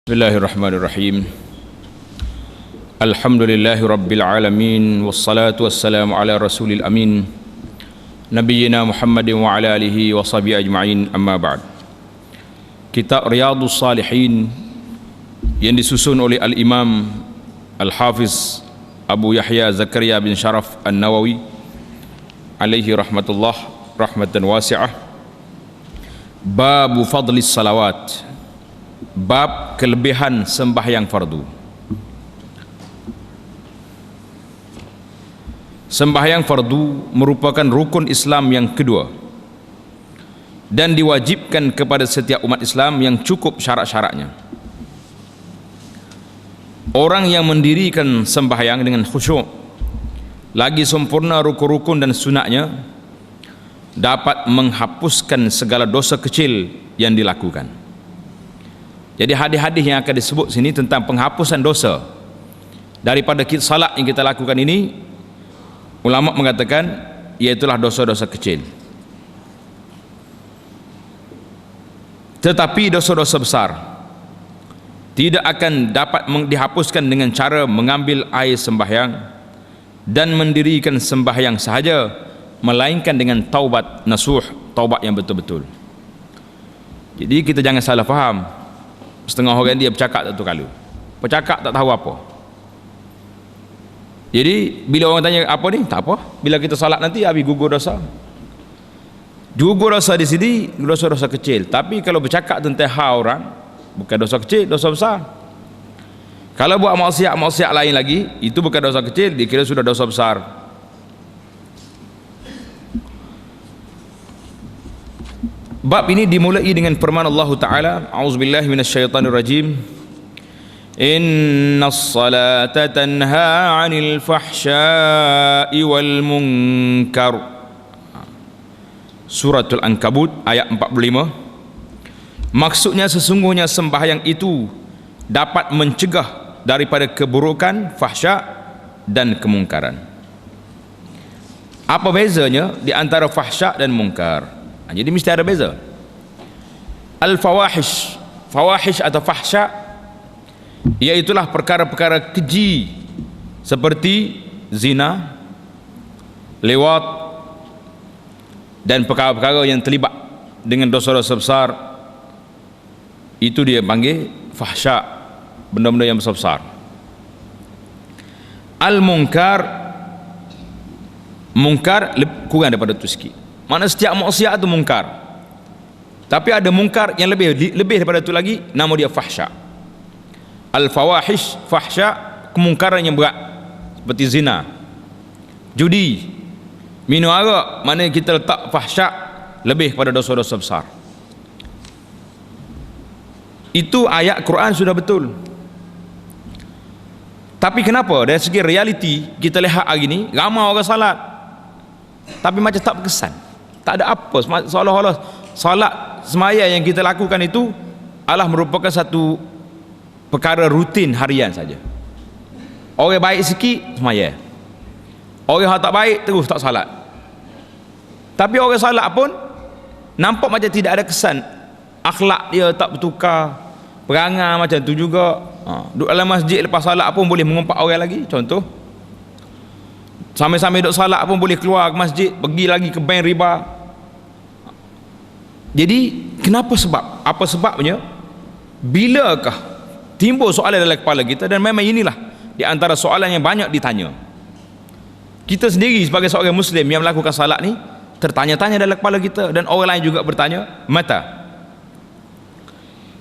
Bismillahirrahmanirrahim. Alhamdulillahi rabbil alamin, wassalatu wassalamu ala rasulil amin, nabiyyina Muhammadin wa ala alihi wa sahbihi ajma'in, amma ba'd. Kitab Riyadhus Salihin yang disusun oleh Al-Imam Al-Hafiz Abu Yahya Zakaria bin Sharaf An-Nawawi alaihi rahmatullah rahmatan wasi'ah. Babu fadlis salawat, bab kelebihan sembahyang fardu. Sembahyang fardu merupakan rukun Islam yang kedua dan diwajibkan kepada setiap umat Islam yang cukup syarat-syaratnya. Orang yang mendirikan sembahyang dengan khusyuk, lagi sempurna rukun-rukun dan sunatnya, dapat menghapuskan segala dosa kecil yang dilakukan. Jadi hadis-hadis yang akan disebut sini tentang penghapusan dosa daripada salat yang kita lakukan ini, ulama mengatakan iaitulah dosa-dosa kecil. Tetapi dosa-dosa besar tidak akan dapat dihapuskan dengan cara mengambil air sembahyang dan mendirikan sembahyang sahaja, melainkan dengan taubat nasuh, taubat yang betul-betul. Jadi kita jangan salah faham. Setengah orang dia bercakap tak tahu kalau, bercakap tak tahu apa. Jadi bila orang tanya apa ni, tak apa, bila kita salat nanti habis gugur dosa. Gugur dosa di sini dosa-dosa kecil, tapi kalau bercakap tentang hal orang, bukan dosa kecil, dosa besar. Kalau buat maksiat lain lagi, itu bukan dosa kecil, dikira sudah dosa besar. Bab ini dimulai dengan firman Allah Ta'ala, A'udzubillahi minasyaitanirrajim, Innas salata tanha 'anil fahsya'i wal munkar. Suratul Ankabut ayat 45. Maksudnya sesungguhnya sembahyang itu dapat mencegah daripada keburukan, fahsya' dan kemungkaran. Apa bezanya di antara fahsya' dan mungkar? Jadi mesti ada beza. Al-fawahish, fawahish atau fahsya, iaitulah perkara-perkara keji seperti zina, lewat, dan perkara-perkara yang terlibat dengan dosa-dosa besar. Itu dia panggil fahsya, benda-benda yang besar-besar. Al-munkar, mungkar kurang daripada itu sikit. Mana setiap maksiat itu mungkar, tapi ada mungkar yang lebih daripada itu lagi, nama dia fahsya. Al-fawahish, fahsya, kemungkaran yang berat seperti zina, judi, minum arak. Mana kita letak fahsya lebih pada dosa-dosa besar. Itu ayat Quran sudah betul. Tapi kenapa dari segi realiti kita lihat hari ini ramai orang salat tapi macam tak berkesan, tak ada apa, seolah-olah salat semaya yang kita lakukan itu adalah merupakan satu perkara rutin harian saja. Orang baik sikit semaya, orang yang tak baik terus tak salat. Tapi orang salat pun nampak macam tidak ada kesan, akhlak dia tak bertukar, perangai macam tu juga. Duduk dalam masjid lepas salat pun boleh mengumpat orang lagi, contoh. Sambil-sambil duduk salat pun boleh keluar ke masjid, pergi lagi ke bank riba. Jadi kenapa sebab? Apa sebabnya? Bilakah timbul soalan dalam kepala kita, dan memang inilah di antara soalan yang banyak ditanya. Kita sendiri sebagai seorang Muslim yang melakukan salat ni tertanya-tanya dalam kepala kita, dan orang lain juga bertanya, mata?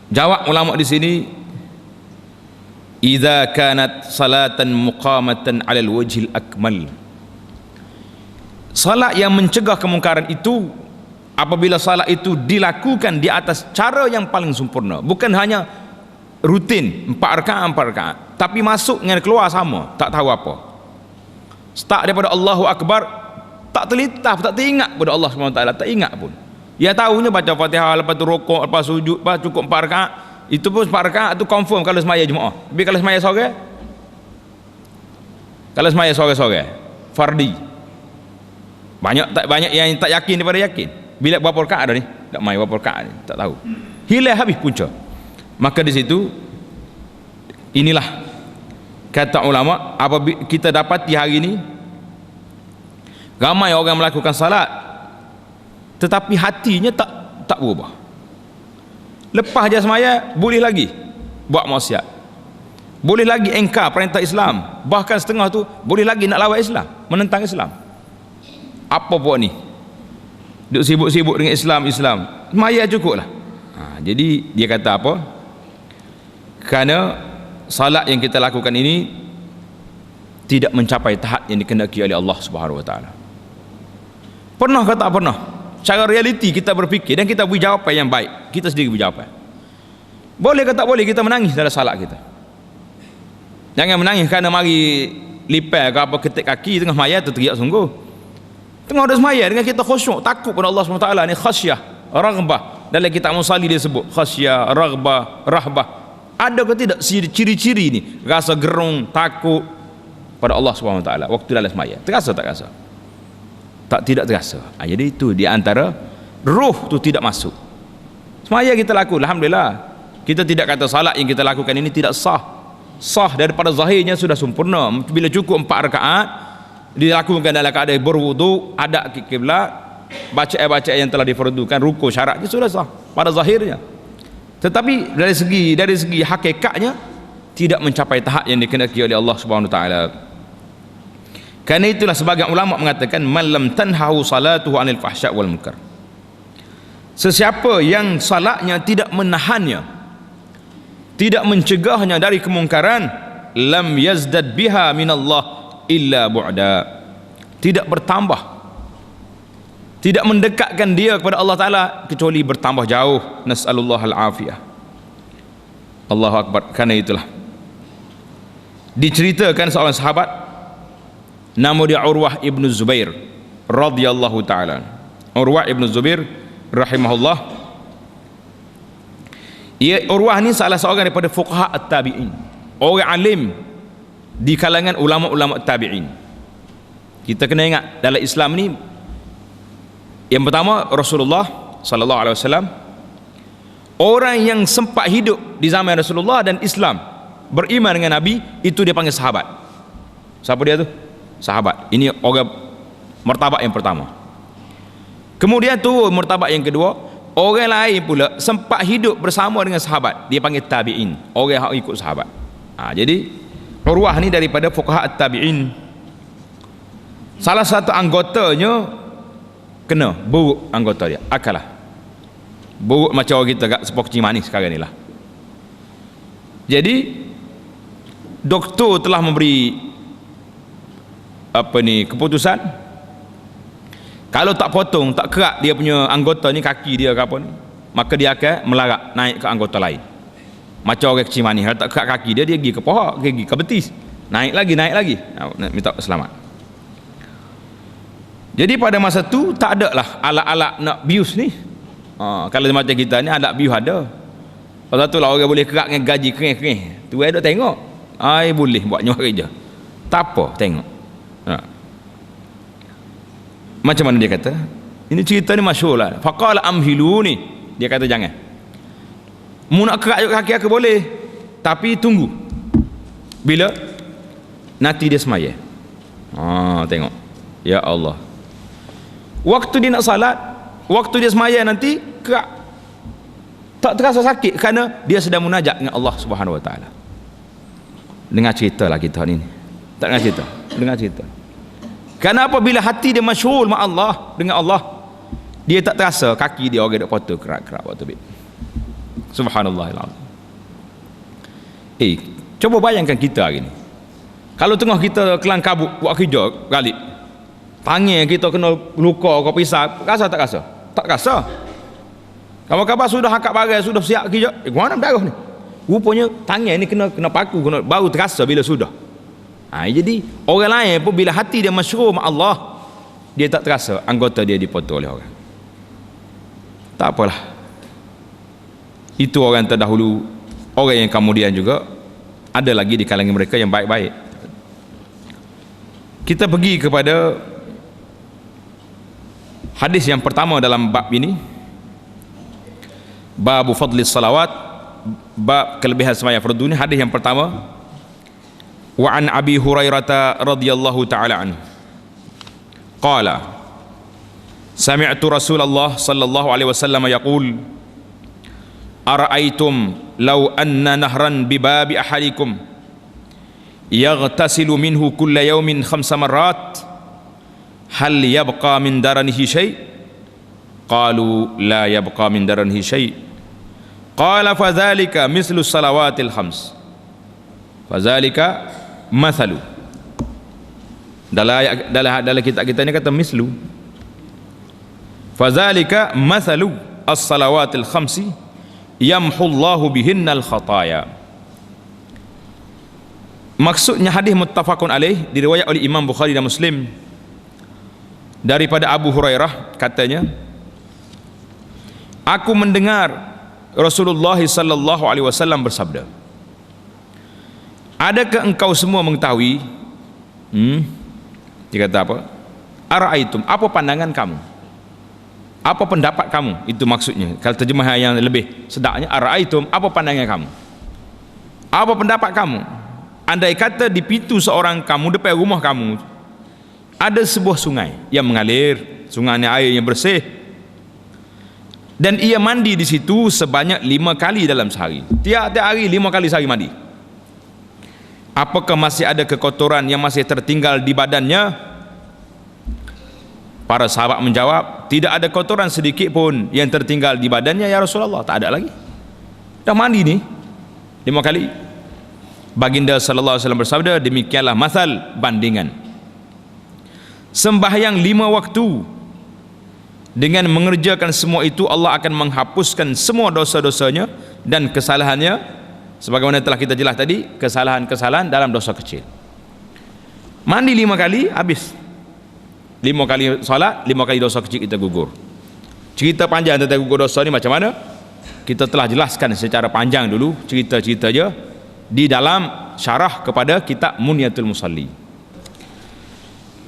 Jawab ulama di sini, idza kanat salatan muqamatan 'alal wajhil akmal. Salat yang mencegah kemungkaran itu apabila salat itu dilakukan di atas cara yang paling sempurna, bukan hanya rutin 4 rakaat, tapi masuk dengan keluar sama, tak tahu apa. Start daripada Allahu Akbar, tak terlintas, tak teringat pada Allah SWT, tak ingat pun. Dia tahunya baca Fatihah, lepas tu rukuk, lepas sujud, lepas cukup 4 rakaat. Itu pun 4 rakaat tu confirm kalau semaya Jumaat. Tapi kalau semaya sore, kalau semaya sore-sore fardi, banyak yang tak yakin daripada yakin. Bila berapa rakaat dah ni? Tak main berapa rakaat ni? Tak tahu. Hilang habis punca. Maka di situ inilah kata ulama, apabila kita dapati hari ini ramai orang melakukan salat tetapi hatinya tak berubah. Lepas je semaya boleh lagi buat maksiat, boleh lagi engkar perintah Islam, bahkan setengah tu boleh lagi nak lawan Islam, menentang Islam. Apa buat ni? Duk sibuk-sibuk dengan Islam, semaya cukup lah. Jadi dia kata apa? Kerana salat yang kita lakukan ini tidak mencapai tahap yang dikehendaki oleh Allah Subhanahu wa taala. Pernah ke tak pernah? Cara realiti kita berfikir dan kita beri jawapan yang baik, kita sendiri beri jawapan. Boleh ke tak boleh kita menangis dalam salat kita? Jangan menangis kerana mari lipat ke apa ketik kaki tengah maya tu teriak sungguh. Tengah ada semaya dengan kita khusyuk, takut pada Allah SWT ni, khasyah, raghbah. Dalam kitab Musali dia sebut khasyah, raghbah, rahbah. Ada ke tidak ciri-ciri ni? Rasa gerung, takut pada Allah SWT waktu dalam semaya. Terasa tak rasa? Tidak terasa. Jadi itu di antara ruh tu tidak masuk. Semaya kita lakukan, alhamdulillah. Kita tidak kata salat yang kita lakukan ini tidak sah. Sah daripada zahirnya sudah sempurna. Bila cukup 4 rakaat dilakukan dalam keadaan berwuduk, hadap ke kiblat, bacaan yang telah difardukan, rukuk syaratnya sudah sah pada zahirnya. Tetapi dari segi hakikatnya tidak mencapai tahap yang dikehendaki oleh Allah Subhanahu wa taala. Karena itulah sebagian ulama mengatakan man lam tanhahu salatuhu anil fahsya wal munkar. Sesiapa yang salatnya tidak menahannya, tidak mencegahnya dari kemungkaran, lam yazdad biha minallah illa bu'da. Tidak bertambah, tidak mendekatkan dia kepada Allah Ta'ala kecuali bertambah jauh. Nas'alullah al-afiyah. Allahu Akbar. Karena itulah diceritakan seorang sahabat nama dia Urwah ibn Zubair radhiyallahu ta'ala. Urwah ibn Zubair rahimahullah. Urwah ni salah seorang daripada fuqaha at-tabi'in, orang alim di kalangan ulama-ulama tabi'in. Kita kena ingat dalam Islam ni, yang pertama Rasulullah sallallahu alaihi wasallam, orang yang sempat hidup di zaman Rasulullah dan Islam, beriman dengan Nabi, itu dia panggil sahabat. Siapa dia tu? Sahabat. Ini orang martabat yang pertama. Kemudian turun martabat yang kedua, orang lain pula sempat hidup bersama dengan sahabat, dia panggil tabi'in, orang yang ikut sahabat. Jadi Urwah ni daripada fuqaha at-tabi'in. Salah satu anggotanya kena buruk, anggota dia akalah buruk macam orang kita kat sepok kucing manis sekarang ni lah. Jadi doktor telah memberi keputusan, kalau tak potong, tak kerak dia punya anggota ni, kaki dia ke apa ni, maka dia akan melarat naik ke anggota lain. Macam orang kecil manis, kalau tak kerak kaki dia, dia pergi ke pohon, pergi ke betis, naik lagi nak minta selamat. Jadi pada masa tu tak ada lah alat-alat nak bius ni. Kalau macam kita ni alat bius ada. Pasal tu lah orang boleh kerak dengan gaji kering-kering. Tu ada tengok, boleh buat nyuar kerja, tak apa, tengok. Macam mana dia kata? Ini cerita ni masyhur lah. Faqala amhiluni, dia kata jangan. Mu nak kerak kaki aku boleh, tapi tunggu bila nanti dia semaya. Tengok. Ya Allah. Waktu dia nak salat, waktu dia semaya nanti kerak, tak terasa sakit kerana dia sedang munajat dengan Allah Subhanahu wa taala. Dengar cerita lah kita ni. Tak dengar cerita, dengar cerita. Kerana apabila hati dia masyghul ma Allah, dengan Allah, dia tak terasa kaki dia orang duk potong kerak-kerak waktu bit. Subhanallahilazim. Cuba bayangkan kita hari ni, kalau tengah kita kelang kabut buat kerja balik, tangan kita kena luka ke pisau, rasa tak rasa? Tak rasa. Kawan-kawan sudah angkat barang, sudah siap kerja, mana berdarah ni? Rupanya tangan ni kena paku, baru terasa bila sudah. Jadi orang lain pun bila hati dia masyghul ma Allah, dia tak terasa anggota dia dipotong oleh orang. Tak apalah, itu orang terdahulu. Orang yang kemudian juga ada lagi di kalangan mereka yang baik-baik. Kita pergi kepada hadis yang pertama dalam bab ini, babu fadli salawat bab kelebihan sembahyang fardu ni, hadis yang pertama, wa an Abi Hurairah radhiyallahu taala anhu qala sami'tu Rasulullah sallallahu alaihi wasallam yaqul ara'aytum law anna nahran bi babi ahadikum yaghtasilu minhu kulla yawmin 5 marrat hal yabqa min daranihi syai'? Qalu la yabqa min daranihi syai'. Qala fadzalika mislu salawatil khams. Fadzalika mathalu. Dalam kitab kita ni kata mislu. Fadzalika mathalu as-salawatil khamsi yamhullahu bihinnal khataya. Maksudnya hadis muttafaqun alaih, diriwayat oleh Imam Bukhari dan Muslim daripada Abu Hurairah, katanya, aku mendengar Rasulullah sallallahu alaihi wasallam bersabda, adakah engkau semua mengetahui, dia kata apa, ara'aitum, apa pandangan kamu, apa pendapat kamu, itu maksudnya. Kalau terjemahan yang lebih sedapnya, ara'aitum, apa pandangan kamu, apa pendapat kamu, andai kata di pintu seorang kamu, depan rumah kamu ada sebuah sungai yang mengalir, sungai ni airnya bersih, dan ia mandi di situ sebanyak 5 kali dalam sehari, tiap-tiap hari 5 kali sehari mandi, apakah masih ada kekotoran yang masih tertinggal di badannya? Para sahabat menjawab, tidak ada kotoran sedikit pun yang tertinggal di badannya ya Rasulullah. Tak ada lagi, dah mandi ni 5 kali. Baginda sallallahu alaihi wasallam bersabda, demikianlah masal, bandingan sembahyang 5 waktu dengan mengerjakan semua itu, Allah akan menghapuskan semua dosa-dosanya dan kesalahannya, sebagaimana telah kita jelas tadi, kesalahan-kesalahan dalam dosa kecil. Mandi 5 kali habis, 5 kali salat, 5 kali dosa kecil kita gugur. Cerita panjang tentang gugur dosa ni macam mana kita telah jelaskan secara panjang dulu, cerita-cerita je di dalam syarah kepada kitab Munyatul Musalli.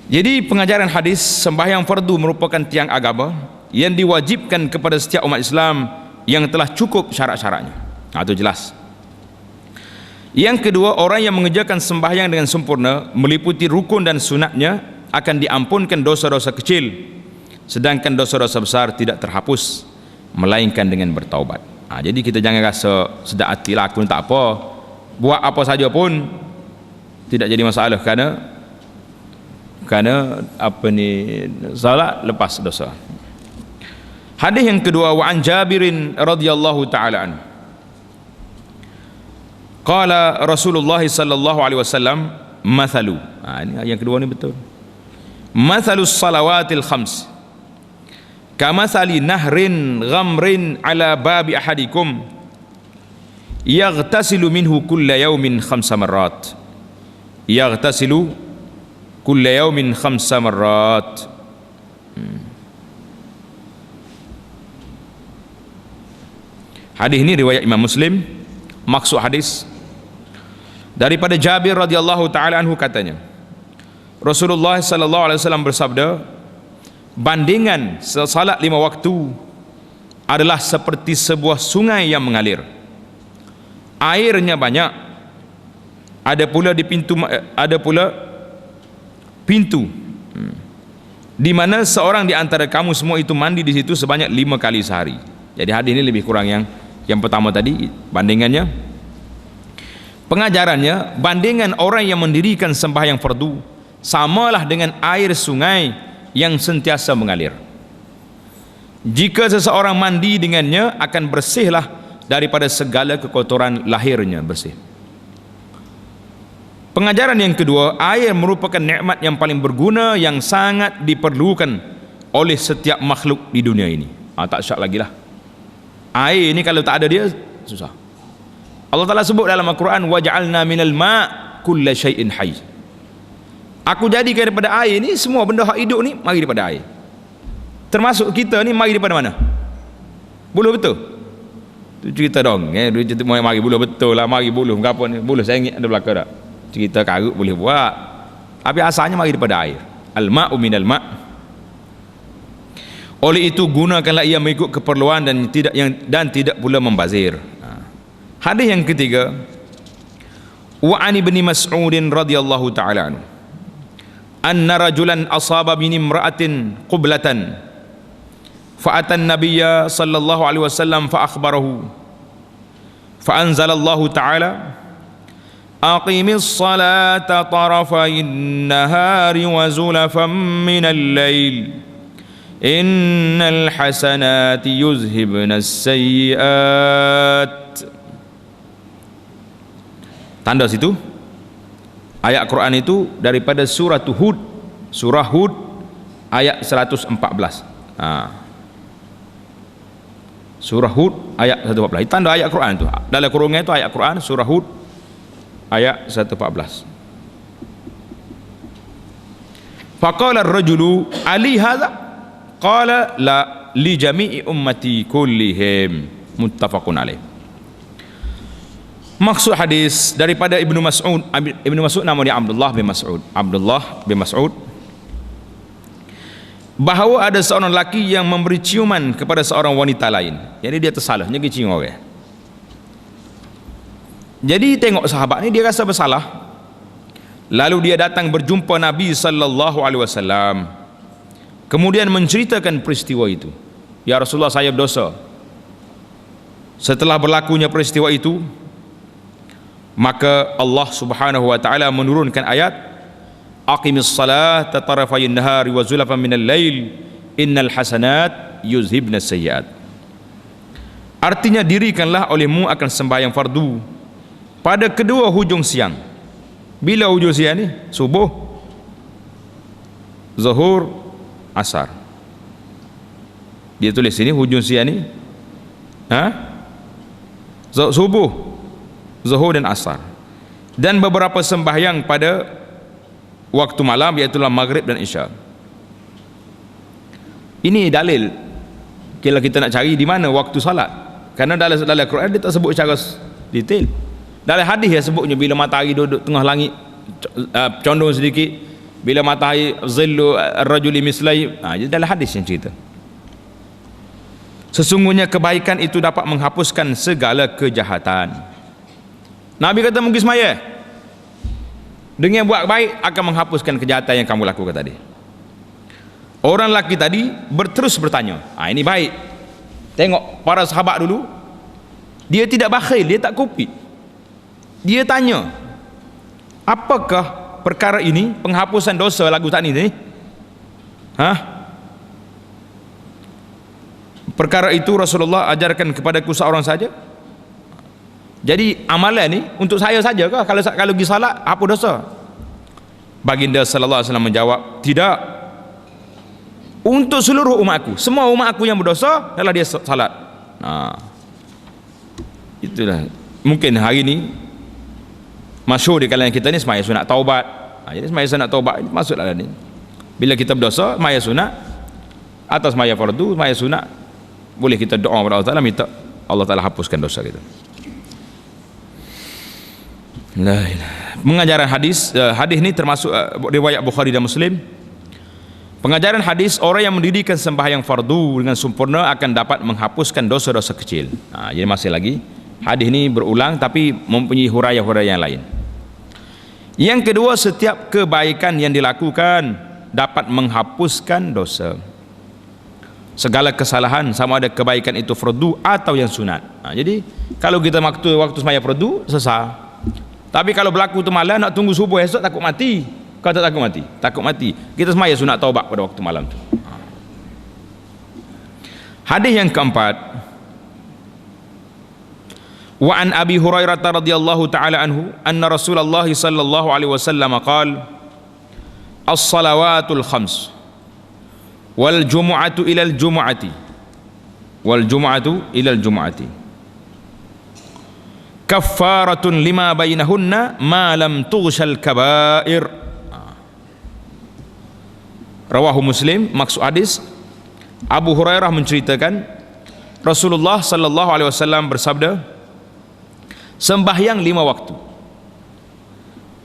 Jadi pengajaran hadis sembahyang fardu merupakan tiang agama yang diwajibkan kepada setiap umat Islam yang telah cukup syarat-syaratnya. Itu jelas. Yang kedua, orang yang mengerjakan sembahyang dengan sempurna meliputi rukun dan sunatnya akan diampunkan dosa-dosa kecil, sedangkan dosa-dosa besar tidak terhapus melainkan dengan bertaubat. Jadi kita jangan rasa sedap hati lah, aku tak apa, buat apa saja pun tidak jadi masalah, kerana apa ni, salat lepas dosa. Hadis yang kedua, wa an Jabirin radhiyallahu taala anhu qala Rasulullah sallallahu alaihi wasallam mathalu. Ini yang kedua ni betul. Mathalus salawatil khams kamathali nahrin ghamrin ala babi ahadikum yaghtasilu minhu kulla yawmin 5 marrat. Yaghtasilu kulla yawmin 5 marrat. Hadis ini riwayat Imam Muslim. Maksud hadis daripada Jabir radhiyallahu taala anhu, katanya Rasulullah sallallahu alaihi wasallam bersabda, bandingan salat 5 waktu adalah seperti sebuah sungai yang mengalir, airnya banyak, ada pula pintu di mana seorang di antara kamu semua itu mandi di situ sebanyak 5 kali sehari. Jadi hadis ini lebih kurang yang pertama tadi bandingannya. Pengajarannya, bandingan orang yang mendirikan sembahyang fardu samalah dengan air sungai yang sentiasa mengalir. Jika seseorang mandi dengannya, akan bersihlah daripada segala kekotoran lahirnya, bersih. Pengajaran yang kedua, air merupakan nikmat yang paling berguna yang sangat diperlukan oleh setiap makhluk di dunia ini. Tak syak lagi lah. Air ni kalau tak ada dia, susah. Allah Ta'ala sebut dalam Al-Quran, waja'alna minal ma' kulla syai'in hayy. Aku jadikan daripada air ni, semua benda hak hidup ni mari daripada air. Termasuk kita ni mari daripada mana? Buluh betul? Tu cerita dong, cerita mari buluh betul lah, mari buluh apa ni? Buluh sengit ada belakang tak? Cerita karut boleh buat, tapi asalnya mari daripada air. Al-ma'u minal ma'. Oleh itu gunakanlah ia mengikut keperluan dan tidak pula membazir. Hadis yang ketiga, wa an ibni Mas'ud radhiyallahu ta'ala anhu anna rajulan asaba min imra'atin qublatan fa atan nabiyya sallallahu alaihi wasallam fa akhbarahu fa anzalallahu ta'ala aqimis salata tarafayn nahari wa zulafan minal lail innal hasanati yuzhibnas sayyi'at. Tanda situ ayat Quran itu daripada surah Hud, surah Hud ayat 114. Surah Hud ayat 114. Itu tanda ayat Quran itu. Dalam kurungnya itu ayat Quran surah Hud ayat 114. Faqala ar-rajulu ali hadza? Qala la li jami'i ummati kullihim. Muttafaqun alaih. Maksud hadis daripada Ibnu Mas'ud, Ibnu Mas'ud namanya Abdullah bin Mas'ud, Abdullah bin Mas'ud, bahawa ada seorang lelaki yang memberi ciuman kepada seorang wanita lain. Jadi dia tersalah, dia cium orang. Jadi tengok sahabat ni, dia rasa bersalah. Lalu dia datang berjumpa Nabi sallallahu alaihi wasallam. Kemudian menceritakan peristiwa itu. Ya Rasulullah, saya berdosa. Setelah berlakunya peristiwa itu, maka Allah Subhanahu wa taala menurunkan ayat aqimis salata tarafayn nahari wa zulafan minal lail innal hasanat yuzhibnas sayyiat. Artinya, dirikanlah olehmu akan sembahyang fardu pada kedua hujung siang. Bila hujung siang ni? Subuh, zuhur, asar. Dia tulis sini hujung siang ni subuh, zuhur dan asar, dan beberapa sembahyang pada waktu malam, iaitu maghrib dan isya. Ini dalil kalau kita nak cari di mana waktu salat, kerana dalam Quran dia tak sebut secara detail. Dalam hadis dia sebutnya bila matahari duduk tengah langit condong sedikit, bila matahari zillu ar-rajuli mislai. Jadi dalam hadis yang cerita. Sesungguhnya kebaikan itu dapat menghapuskan segala kejahatan. Nabi kata mungkin semaya dengan buat baik akan menghapuskan kejahatan yang kamu lakukan tadi. Orang lelaki tadi terus bertanya, ini baik. Tengok para sahabat dulu, dia tidak bakhil, dia tak kupit. Dia tanya, apakah perkara ini penghapusan dosa lagu tak ni? Perkara itu Rasulullah ajarkan kepadaku seorang saja. Jadi amalan ni untuk saya saja kah? Kalau pergi salat apa dosa? Baginda sallallahu alaihi wasallam menjawab, tidak. Untuk seluruh umatku, semua umatku yang berdosa adalah dia salat. Itulah mungkin hari ni masyhur di kalangan kita ni sembahyang sunat taubat. Jadi sembahyang sunat taubat ini masuklah dalam ni. Bila kita berdosa, sembahyang sunat atau sembahyang fardu, sembahyang sunat, boleh kita doa kepada Allah Taala, minta Allah Taala hapuskan dosa kita. Pengajaran hadis, hadis ni termasuk riwayat Bukhari dan Muslim. Pengajaran hadis, orang yang mendirikan sembahyang fardu dengan sempurna akan dapat menghapuskan dosa-dosa kecil. Jadi masih lagi hadis ni berulang tapi mempunyai huraian-huraian yang lain. Yang kedua, setiap kebaikan yang dilakukan dapat menghapuskan dosa. Segala kesalahan, sama ada kebaikan itu fardu atau yang sunat. Jadi kalau kita waktu sembahyang fardu selesai. Tapi kalau berlaku tu malam, nak tunggu subuh esok, takut mati. Kau tak takut mati? Takut mati. Kita sembahyang sunat taubat pada waktu malam tu. Hadis yang keempat, wa an Abi Hurairah radhiyallahu taala anhu anna Rasulullah sallallahu alaihi wasallam qala as-salawatul khams wal jumu'atu ilal jumu'ati wal jumu'atu ilal jumu'ati kaffaratun lima bainahunna ma lam tughshal kaba'ir. Rawahu Muslim. Maksud hadis, Abu Hurairah menceritakan Rasulullah sallallahu alaihi wasallam bersabda, sembahyang 5 waktu,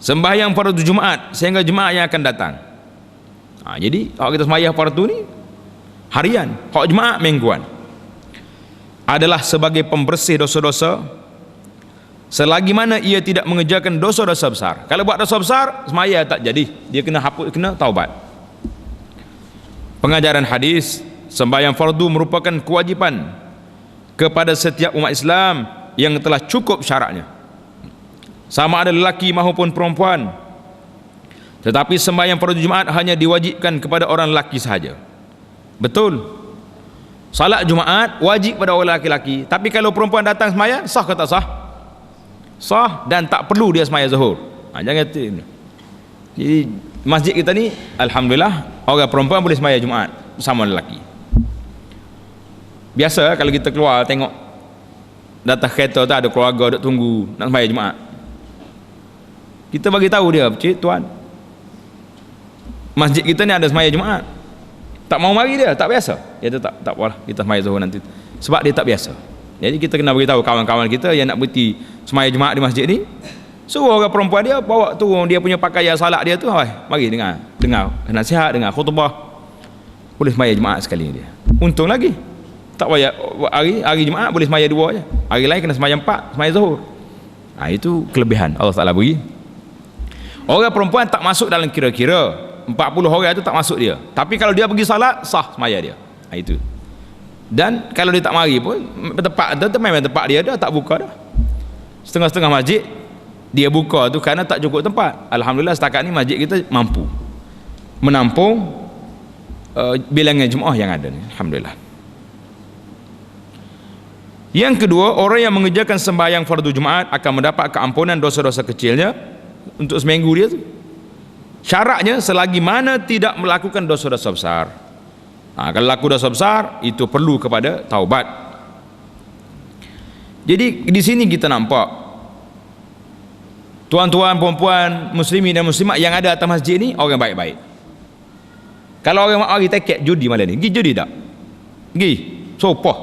sembahyang fardu Jumaat sehingga Jumaat yang akan datang. Jadi kalau kita sembahyang fardu ni harian, kalau Jumaat mingguan, adalah sebagai pembersih dosa-dosa selagi mana ia tidak mengerjakan dosa-dosa besar. Kalau buat dosa besar, semaya tak jadi, dia kena hapus, kena taubat. Pengajaran hadis, sembahyang fardu merupakan kewajipan kepada setiap umat Islam yang telah cukup syaratnya, sama ada lelaki maupun perempuan. Tetapi sembahyang fardu Jumaat hanya diwajibkan kepada orang lelaki sahaja. Betul, salat Jumaat wajib pada orang lelaki-lelaki, tapi kalau perempuan datang sembahyang, sah ke tak sah? Sah, dan tak perlu dia sembahyang zuhur. Jangan tu. Jadi masjid kita ni alhamdulillah orang perempuan boleh sembahyang Jumaat bersama lelaki. Biasa kalau kita keluar tengok datang kereta tu ada keluarga duk tunggu nak sembahyang Jumaat, kita bagi tahu dia, "Cik, tuan, masjid kita ni ada sembahyang Jumaat." Tak mau mari dia, tak biasa. Dia tu tak apalah, kita sembahyang zuhur nanti. Sebab dia tak biasa. Jadi kita kena beritahu kawan-kawan kita yang nak berhenti sembahyang Jumaat di masjid ni, suruh orang perempuan dia bawa turun dia punya pakaian salat dia tu, mari dengar nasihat, dengar khutbah, boleh sembahyang Jumaat sekali dia. Untung lagi tak payah hari Jumaat boleh sembahyang 2 je, hari lain kena sembahyang 4, sembahyang zuhur. Itu kelebihan Allah Taala beri. Orang perempuan tak masuk dalam kira-kira 40 orang tu, tak masuk dia. Tapi kalau dia pergi salat, sah sembahyang dia. Itu. Dan kalau dia tak mari pun, tempat tu memang tempat dia dah, tak buka dah. Setengah-setengah masjid dia buka tu kerana tak cukup tempat. Alhamdulillah setakat ni masjid kita mampu menampung bilangan jemaah yang ada ni. Alhamdulillah. Yang kedua, orang yang mengerjakan sembahyang fardu Jumaat akan mendapat keampunan dosa-dosa kecilnya untuk seminggu dia tu. Syaratnya selagi mana tidak melakukan dosa-dosa besar. Kalau laku dosa besar, itu perlu kepada taubat. Jadi di sini kita nampak tuan-tuan, perempuan, muslimin dan muslimat yang ada atas masjid ni orang baik-baik. Kalau orang mari tekek judi malam ni, pergi judi tak? Pergi sopoh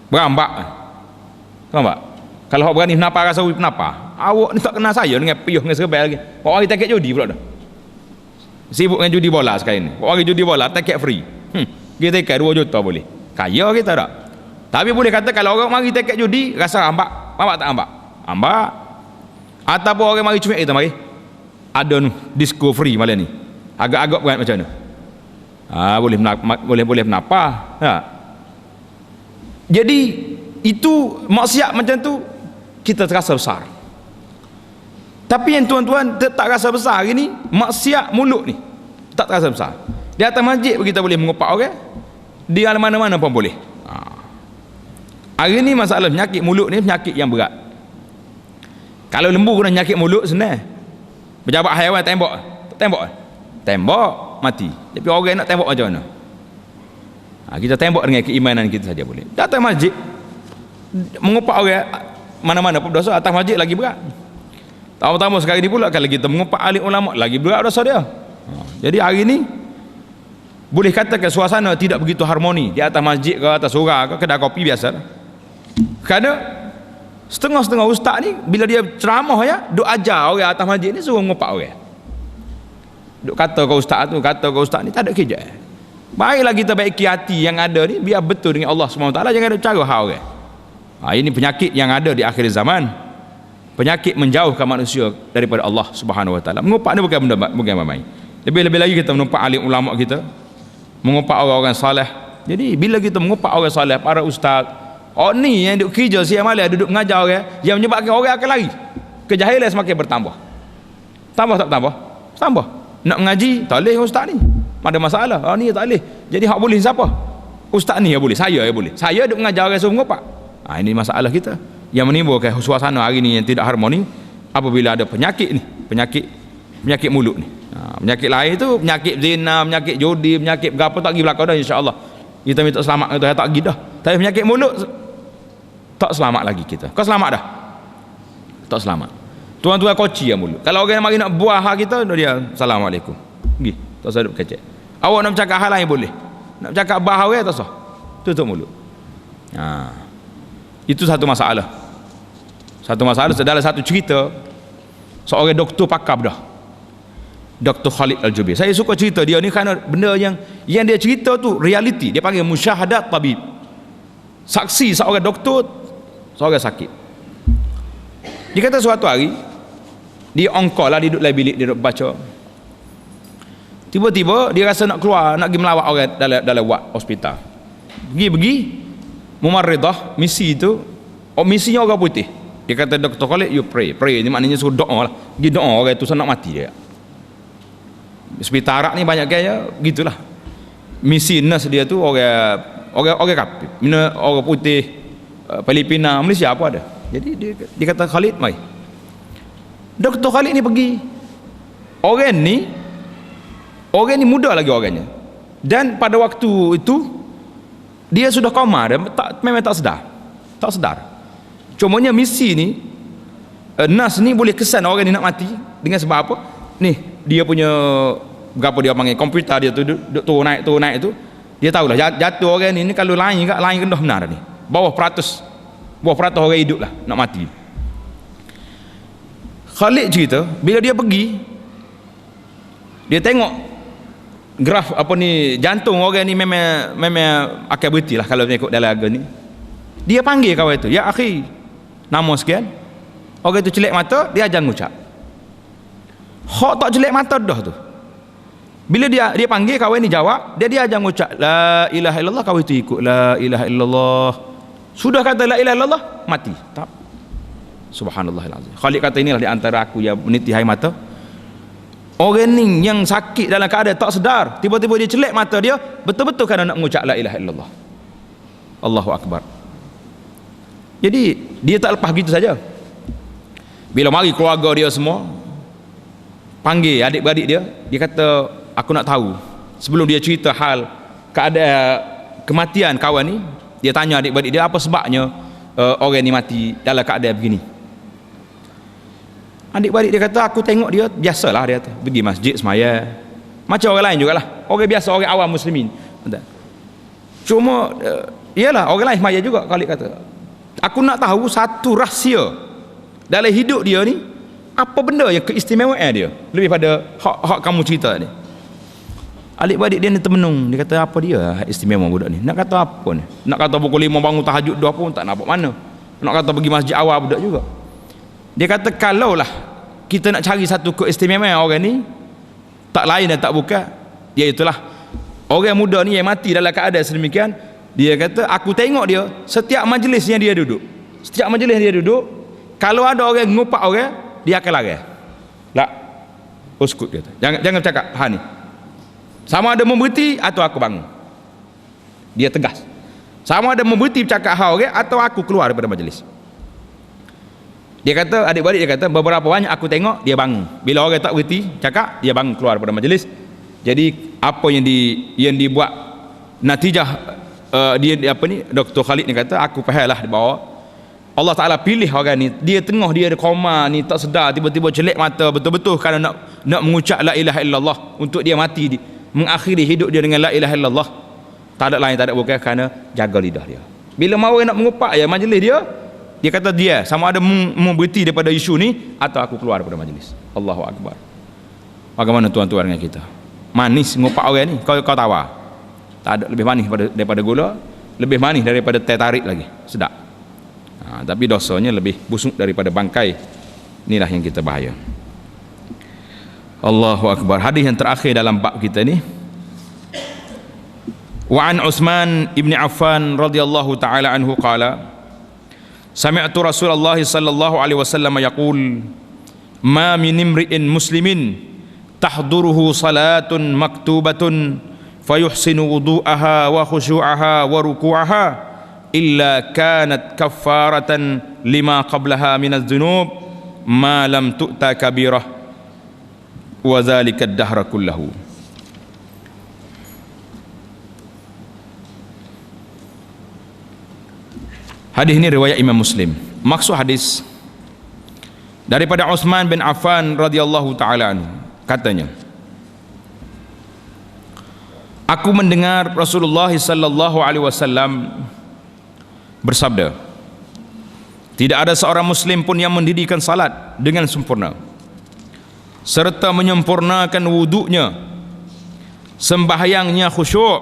berambak. Nampak? Kalau awak berani menapa rasa penapa, awak ni tak kenal saya dengan piyuh dengan serbel lagi. Awak mari tekek judi pula dah. Sibuk dengan judi bola sekali ni. Awak mari judi bola tekek free. Kita tekek 2 juta boleh. Kaya kita tak? Tapi boleh kata kalau orang mari tekek judi rasa ambak, tak ambak? Ambak. Ataupun orang mari cuik kita mari. Ada disco free malam ni. Agak-agak berat macam mana? Boleh menapa. Jadi itu maksiat macam tu kita terasa besar. Tapi yang tuan-tuan tak rasa besar hari ni, maksiat mulut ni tak terasa besar. Di atas masjid kita boleh mengupak orang, di mana-mana pun boleh. Hari ni masalah penyakit mulut ni penyakit yang berat. Kalau lembu kena penyakit mulut senang. Pejabat haiwan tembak mati. Tapi orang nak tembak macam mana? Kita tembak dengan keimanan kita saja boleh. Datang masjid mengupak orang mana-mana pun dosa, atas masjid lagi berat. Tamu-tamu sekarang ni pula kalau kita mengupak alim ulama lagi berat dosa dia. Jadi hari ni boleh katakan suasana tidak begitu harmoni di atas masjid ke atas surau ke kedai kopi biasa. Kerana setengah-setengah ustaz ni bila dia ceramah ya, duk ajar orang atas masjid ni suruh mengupak orang. Duk kata ke ustaz ni tak ada kerja. Baiklah kita baiki hati yang ada ni biar betul dengan Allah SWT, jangan ada cara hal orang. Ini penyakit yang ada di akhir zaman. Penyakit menjauhkan manusia daripada Allah Subhanahu Wa Taala. Mengupak ni bukan main. Lebih-lebih lagi kita menumpak alim ulama kita, mengupak orang-orang saleh. Jadi bila kita mengupak orang saleh, para ustaz, ni yang duduk kerja siang malam duduk mengajar orang, yang menyebabkan orang akan lari. Kejahilan semakin bertambah. Tambah tak tambah? Tambah. Nak mengaji tak boleh ustaz ni. Ada masalah. Ni tak boleh. Jadi hak boleh siapa? Ustaz ni yang boleh, saya yang boleh. Saya duduk mengajar orang suruh mengupak. Ini masalah kita yang menimbulkan suasana hari ni yang tidak harmoni apabila ada penyakit ni, penyakit mulut ni. Penyakit lain tu penyakit zina, penyakit judi, penyakit berapa tak pergi belakang dah, insya-Allah. Kita minta selamat kita tak pergi dah. Tapi penyakit mulut tak selamat lagi kita. Kau selamat dah? Tak selamat. Tuan-tuan koci yang mulut. Kalau orang yang mari nak buah hak kita, dia assalamualaikum. Pergi, tak usah duk kecek. Awak nak bercakap hal lain boleh. Nak bercakap bah orang tak sah. Tutup mulut. Itu satu masalah. Dalam satu cerita seorang doktor pakar dah, Dr. Khalid Al-Jubir. Saya suka cerita dia ni kerana benda yang dia cerita tu realiti. Dia panggil musyahadat tabib. Saksi seorang doktor seorang sakit. Dia kata suatu hari dia ongkol lah, dia duduk dalam bilik, dia duduk baca. Tiba-tiba dia rasa nak keluar, nak pergi melawat orang dalam ward hospital. Pergi Mumarridah, misi itu, misinya orang putih. Dia kata, Dr. Khalid, you pray. Ini maknanya suruh doa lah. Pergi doa orang itu nak mati dia. Hospital Arab ni banyak gaya gitulah. Misi nurse dia tu orang kapit, orang putih, Filipina, Malaysia apa ada. Jadi dia kata, Khalid mai. Dr. Khalid ni pergi. Orang ni muda lagi orangnya. Dan pada waktu itu dia sudah koma, dia memang tak sedar. Cumanya misi ni, nurse ni boleh kesan orang ni nak mati dengan sebab apa? Ni dia punya berapa dia panggil komputer dia tu duduk turun naik tu, dia tahulah jatuh orang ni kalau lain rendah benar ni. Bawah peratus orang hidup lah nak mati. Khalid cerita bila dia pergi, dia tengok graf apa ni, jantung orang ni memang akan berhenti lah kalau mengikut dalam agama ni. Dia panggil kawan itu, ya akhi, nama sekian. Orang itu celik mata, dia ajar ngucap. Hak tak celik mata dah tu. Bila dia panggil, kawan ni jawab, dia ajar ngucap la ilaha illallah, kawan itu ikut la ilaha illallah. Sudah kata la ilaha illallah, mati. Tak. Subhanallahilazim. Khalid kata, inilah di antara aku yang meniti air mata. Orang ni yang sakit dalam keadaan tak sedar, tiba-tiba dia celik mata dia, betul-betul kerana nak mengucap la ilaha illallah. Allahu Akbar. Jadi dia tak lepas gitu saja. Bila mari keluarga dia semua, panggil adik-beradik dia kata, aku nak tahu. Sebelum dia cerita hal keadaan kematian kawan ni, dia tanya adik-beradik dia, apa sebabnya orang ni mati dalam keadaan begini. Adik-beradik dia kata, aku tengok dia biasalah, dia kata pergi masjid semaya macam orang lain jugalah, orang biasa, orang awam muslimin. Cuma iyalah orang lain semaya juga. Khalid kata, aku nak tahu satu rahsia dalam hidup dia ni, apa benda yang keistimewaan dia lebih pada hak kamu cerita ni. Adik-beradik dia ni termenung, dia kata, apa dia istimewa budak ni? Nak kata apa ni? Nak kata pukul 5 bangun tahajud 2 pun tak nampak mana. Nak kata pergi masjid awal budak juga. Dia kata, kalaulah kita nak cari satu keistimewaan orang ni, tak lain dan tak bukan, iaitulah orang muda ni yang mati dalam keadaan sedemikian. Dia kata, aku tengok dia setiap majlis yang dia duduk, kalau ada orang ngupak orang, dia akan lari. Tak, uskut dia. Jangan cakap ha ni. Sama ada memberhenti atau aku bangun. Dia tegas. Sama ada memberhenti bercakap hal orang atau aku keluar daripada majlis. Dia kata, adik-beradik dia kata, beberapa banyak aku tengok dia bangun. Bila orang tak berhenti cakap, dia bangun keluar daripada majlis. Jadi apa yang dibuat natijah dia apa ni, Dr. Khalid ni kata, aku fahamlah bahawa Allah Taala pilih orang ni, dia ada koma ni, tak sedar, tiba-tiba celik mata betul-betul kerana nak mengucap la ilaha illallah, untuk dia mati mengakhiri hidup dia dengan la ilaha illallah. Tak ada lain, tak ada bukan, kerana jaga lidah dia. Bila mau nak mengupak ya majlis dia kata, dia sama ada berhenti daripada isu ni atau aku keluar daripada majlis. Allahu Akbar. Bagaimana tuan-tuan dengan kita? Manis ngupak orang ni, kau tawar. Tak ada lebih manis daripada gula, lebih manis daripada teh tarik lagi, sedap. Tapi dosanya lebih busuk daripada bangkai. Inilah yang kita bahaya. Allahu Akbar. Hadis yang terakhir dalam bab kita ni, wa an Utsman ibn Affan radhiyallahu taala anhu qala, sami'tu Rasulullah sallallahu alaihi wasallam yaqul, ma min imri'in muslimin tahduruhu salatun maktubatun fayuhsinu wudu'aha wa khushu'aha wa ruku'aha illa kanat kaffaratan lima qablaha minadz dzunub ma lam tu'ta kabirah wa dzalika ad-dahra kullahu. Hadis ini riwayat Imam Muslim. Maksud hadis daripada Utsman bin Affan radhiyallahu taala anhu, katanya, aku mendengar Rasulullah sallallahu alaihi wasallam bersabda, tidak ada seorang muslim pun yang mendirikan salat dengan sempurna serta menyempurnakan wuduknya, sembahyangnya khusyuk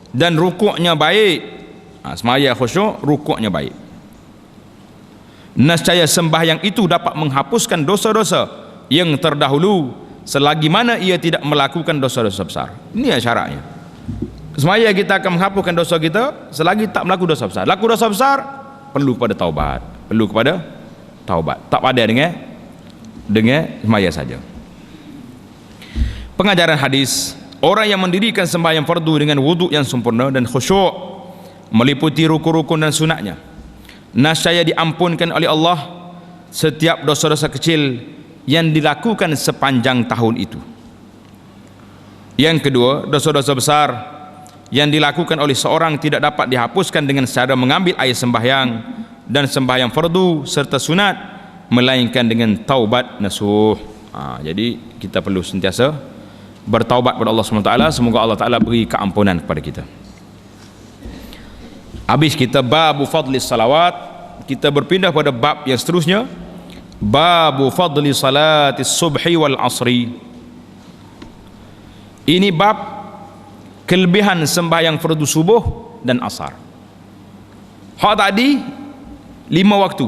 dan rukuknya baik. Semaya khusyuk, rukuknya baik. Nescaya sembahyang itu dapat menghapuskan dosa-dosa yang terdahulu selagi mana ia tidak melakukan dosa-dosa besar. Ini syaratnya. Semaya kita akan menghapuskan dosa kita selagi tak melakukan dosa besar. Laku dosa besar perlu kepada taubat, perlu kepada taubat. Tak pada dengan semaya saja. Pengajaran hadis, orang yang mendirikan sembahyang fardu dengan wuduk yang sempurna dan khusyuk meliputi rukun-rukun dan sunatnya, nescaya diampunkan oleh Allah setiap dosa-dosa kecil yang dilakukan sepanjang tahun itu. Yang kedua, dosa-dosa besar yang dilakukan oleh seorang tidak dapat dihapuskan dengan cara mengambil air sembahyang dan sembahyang fardu serta sunat, melainkan dengan taubat nasuh. Jadi kita perlu sentiasa bertaubat kepada Allah SWT. Semoga Allah Ta'ala beri keampunan kepada kita. Habis kita babu fadli salawat, kita berpindah pada bab yang seterusnya, babu fadli salatis subhi wal asri. Ini bab kelebihan sembahyang fardu subuh dan asar. Hak tadi 5 waktu,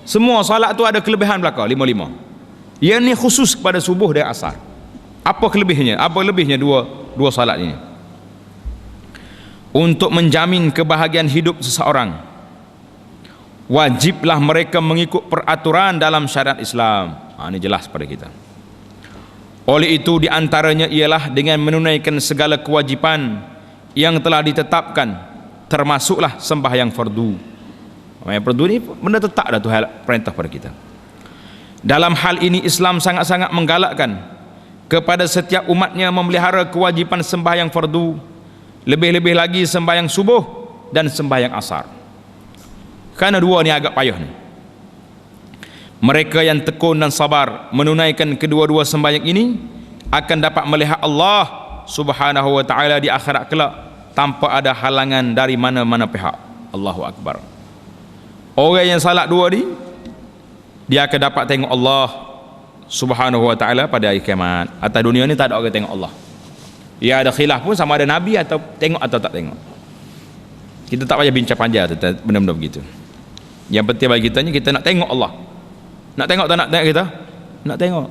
semua salat tu ada kelebihan belaka 5-5. Yang ni khusus kepada subuh dan asar. Apa kelebihnya? Apa lebihnya dua salat ini? Untuk menjamin kebahagiaan hidup seseorang, wajiblah mereka mengikut peraturan dalam syariat Islam. Ini jelas pada kita. Oleh itu di antaranya ialah dengan menunaikan segala kewajipan yang telah ditetapkan, termasuklah sembahyang fardu. Sembahyang fardu ni benda tetap dah Tuhan perintah pada kita. Dalam hal ini Islam sangat-sangat menggalakkan kepada setiap umatnya memelihara kewajipan sembahyang fardu, lebih-lebih lagi sembahyang subuh dan sembahyang asar. Kerana dua ni agak payah ni. Mereka yang tekun dan sabar menunaikan kedua-dua sembahyang ini akan dapat melihat Allah Subhanahu wa taala di akhirat kelak tanpa ada halangan dari mana-mana pihak. Allahu akbar. Orang yang salat dua ni, dia akan dapat tengok Allah Subhanahu wa taala pada hari kiamat. Atas dunia ni tak ada orang tengok Allah. Ya ada khilaf pun sama ada Nabi atau tengok atau tak tengok. Kita tak payah bincang panjang tentang benda-benda begitu. Yang penting bagi kita ni kita nak tengok Allah. Nak tengok tak nak tengok kita? Nak tengok.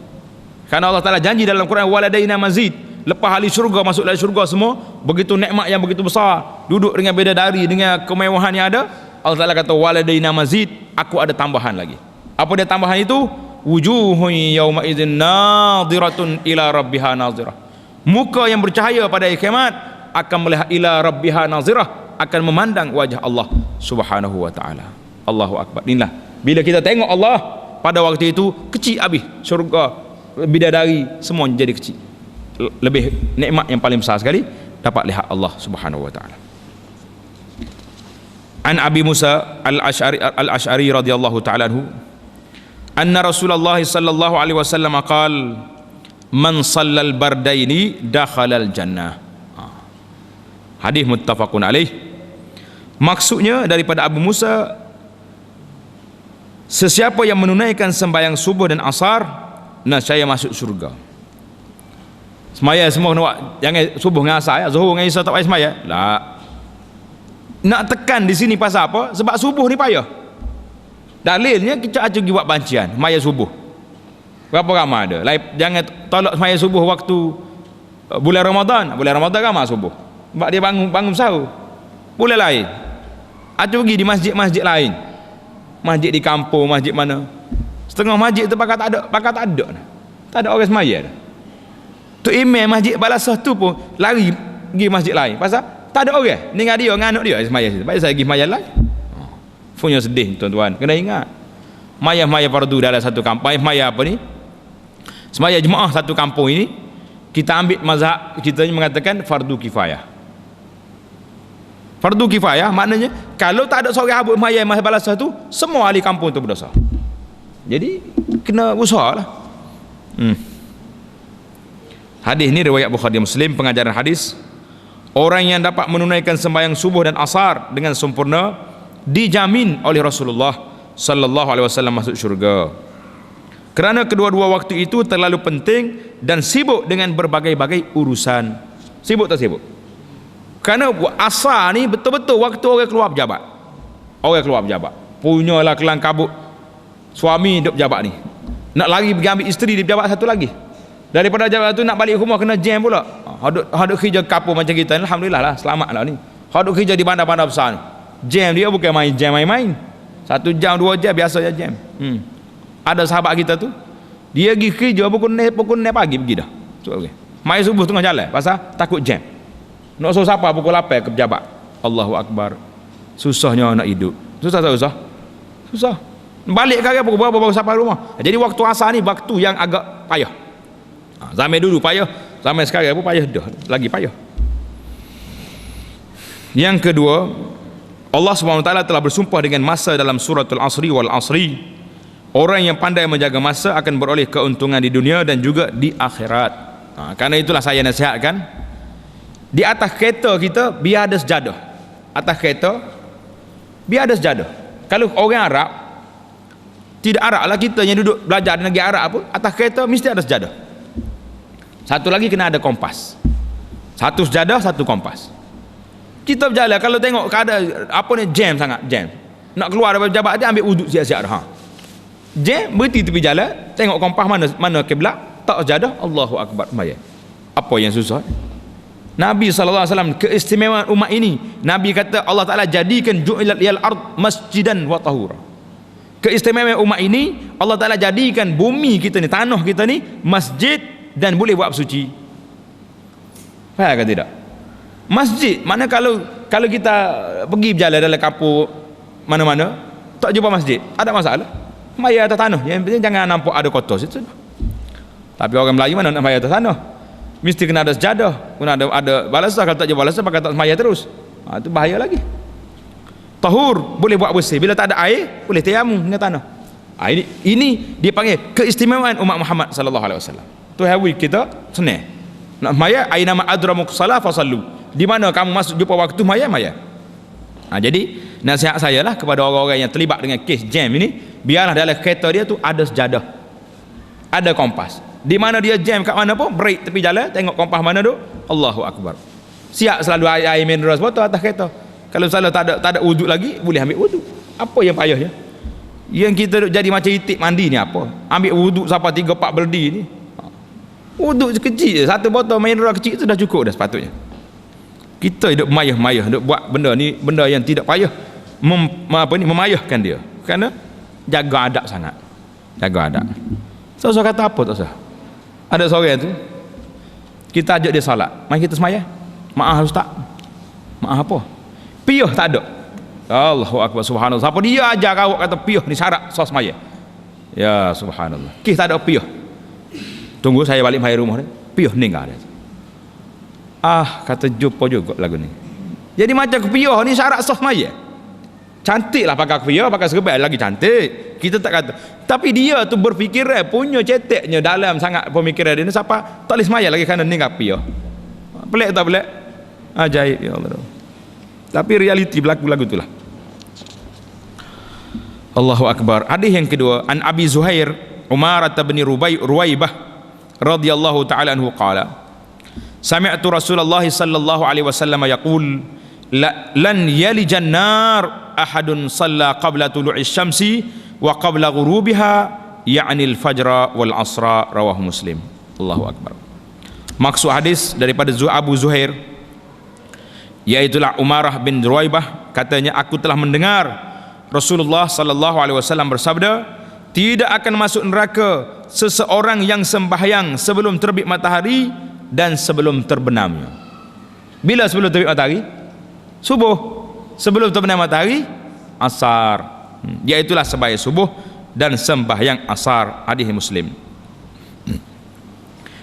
Karena Allah Ta'ala janji dalam Quran, waladaina mazid. Lepas ahli syurga masuk dalam syurga semua, begitu nikmat yang begitu besar, duduk dengan bidadari, dengan kemewahan yang ada, Allah Ta'ala kata waladaina mazid, aku ada tambahan lagi. Apa dia tambahan itu? Wujuhun yawma idzin nadhiratun ila rabbiha nadhirah. Muka yang bercahaya pada hari kiamat akan melihat ila rabbiha nadhirah, akan memandang wajah Allah Subhanahu wa taala. Allahu akbar. Inilah bila kita tengok Allah pada waktu itu, kecil habis syurga, bidadari semua jadi kecil. Lebih nikmat yang paling besar sekali dapat lihat Allah Subhanahu wa taala. An Abi Musa al-Asy'ari radhiyallahu taala anhu, anna Rasulullah sallallahu alaihi wasallam qaal, man shallal bardaini dakhalal jannah. Hadis muttafaqun alaih. Maksudnya daripada Abu Musa, sesiapa yang menunaikan sembahyang subuh dan asar, nescaya masuk surga. Semaya semua nak, jangan subuh dengan asar ya, zuhur dengan isya tak payah semaya. Tak. Nak tekan di sini pasal apa? Sebab subuh ni payah. Dalilnya kita aja pergi buat bancian semaya subuh. Berapa ramai ada? Jangan tolak semaya subuh waktu bulan Ramadan. Bulan Ramadan ramai subuh. Sebab dia bangun sahur. Bulan lain, aja pergi di masjid-masjid lain. Masjid di kampung, masjid mana, setengah masjid tu pakat tak ada, tak ada orang semaya dah. Tu imam masjid Balasah tu pun lari pergi masjid lain pasal tak ada orang, ni dengan dia dengan anak dia semaya situ. Baik saya pergi semaya lain. Punya sedih tuan-tuan, kena ingat maya fardu dalam satu kampung. Maya apa ni, semaya jemaah satu kampung ini, kita ambil mazhab kita ni mengatakan fardu kifayah. Fardu kifayah maknanya kalau tak ada seorang habuk maya Balasah tu, semua ahli kampung tu berdosa. Jadi kena usahalah. Hadis ni riwayat Bukhari Muslim. Pengajaran hadis, orang yang dapat menunaikan sembahyang subuh dan asar dengan sempurna dijamin oleh Rasulullah sallallahu alaihi wasallam masuk syurga. Kerana kedua-dua waktu itu terlalu penting dan sibuk dengan berbagai-bagai urusan. Sibuk tak sibuk? Kerana asar ni betul-betul waktu orang keluar pejabat. Orang keluar pejabat punyalah kelang kabut suami duk pejabat ni, nak lari pergi ambil isteri di pejabat satu lagi, daripada pejabat tu nak balik rumah kena jam pula. Haduk kerja kapur macam kita ni, alhamdulillah lah, selamat lah ni. Haduk kerja di bandar-bandar besar ni, jam dia bukan main jam main-main, 1 jam 2 jam biasa je jam. Ada sahabat kita tu, dia pergi kerja pukul 9 pagi pergi dah. Mai subuh tengah jalan pasal takut jam. Nak suruh siapa pukul 8 ke pejabat. Allahu Akbar. Susahnya nak hidup. Susah tak susah? Susah. Balik kali pukul berapa baru sampai rumah. Jadi waktu asar ni waktu yang agak payah. Zaman dulu payah, zaman sekarang pun payah dah, lagi payah. Yang kedua, Allah SWT telah bersumpah dengan masa dalam suratul Asri wal Asri. Orang yang pandai menjaga masa akan beroleh keuntungan di dunia dan juga di akhirat. Karena itulah saya nasihatkan, di atas kereta kita biar ada sejadah. Atas kereta biar ada sejadah. Kalau orang Arab, tidak Arab lah, kita yang duduk belajar di negara Arab pun, atas kereta mesti ada sejadah. Satu lagi kena ada kompas. Satu sejadah, satu kompas. Kita berjalan, kalau tengok keadaan apa ni, jam sangat, jam, nak keluar daripada pejabat dia, ambil wuduk siap-siap dah. Jam, berhenti tepi jalan, tengok kompas mana kiblat, tak sejadah, Allahu Akbar, sembahyang. Apa yang susah? Nabi SAW keistimewaan umat ini, Nabi kata Allah Ta'ala jadikan ju'ilal liyal ard masjidan wa tahura. Keistimewaan umat ini, Allah Ta'ala jadikan bumi kita ni, tanah kita ni masjid dan boleh buat bersuci. Faham ke tidak? Masjid, mana kalau kita pergi berjalan dalam kampung mana-mana tak jumpa masjid, ada masalah. Maya atas tanah, yang penting jangan nampak ada kotor situ. Tapi orang Melayu mana nak maya atas tanah? Mesti kena ada sejadah, kena ada balasah. Kalau tak ada balasah, pakai tak semaya terus. Itu bahaya lagi. Tahur, boleh buat bersih. Bila tak ada air, boleh tayamum dengan tanah. Ini dipanggil keistimewaan umat Muhammad sallallahu alaihi wasallam. Tu hawi kita senang. Nak maya, aina ma adramuk salah fasallu. Di mana kamu masuk jumpa waktu maya. Jadi nasihat saya lah kepada orang-orang yang terlibat dengan kes jam ini, biarlah dalam kereta dia tu ada sejadah, ada kompas. Di mana dia jam kat mana pun, break tepi jalan, tengok kompas mana tu, Allahu Akbar. Siap selalu air mineral botol atas kereta. Kalau salah tak ada wuduk lagi, boleh ambil wuduk. Apa yang payahnya? Yang kita jadi macam itik mandi ni apa? Ambil wuduk sampai 3-4 berdi ni. Wuduk kecil je, satu botol mineral kecil tu dah cukup dah sepatutnya. Kita hidup mayah-mayah, hidup buat benda ni, benda yang tidak payah, memayahkan dia. Kerana jaga adab sangat. Jaga adab. So kata apa tak usah. Ada seorang tu, kita ajak dia salat, mari kita semaya. Maaf ustaz. Maaf apa? Piyah tak ada. Allahu Akbar, subhanallah. Siapa dia ajar kau kata piyah ni syarat sos semaya? Ya subhanallah. Kis tak ada piyah. Tunggu saya balik mai rumah dia. Piyah ninggal dia. Kata jumpa juga lagu ni. Jadi macam piyah ni syarat sos semaya. Cantik lah pakai kufiah, pakai serban lagi cantik. Kita tak kata. Tapi dia tu berfikir punya ceteknya dalam sangat pemikiran dia ni, siapa tak boleh semaya lagi kerana ni kufiah. Pelik tak pelik? Ajaib ya Allah. Tapi realiti berlaku lagu itulah. Allahu Akbar. Hadis yang kedua, an Abi Zuhair Umarah bin Ruwaibah radhiyallahu taala anhu qala, sami'tu Rasulullah sallallahu alaihi wasallam yaqul lan yalijan nar ahadun salla qabla tulu'i syamsi wa qabla ghurubiha ya'ni al-fajra wal asra, rawahu Muslim. Allahu Akbar. Maksud hadis daripada Abu Zuhair, yaitulah Umarah bin Ruwaibah, katanya aku telah mendengar Rasulullah sallallahu alaihi wasallam bersabda, tidak akan masuk neraka seseorang yang sembahyang sebelum terbit matahari dan sebelum terbenamnya. Bila sebelum terbit matahari? Subuh. Sebelum terbenam matahari, asar. Iaitulah sembahyang subuh dan sembahyang asar. Hadis Muslim.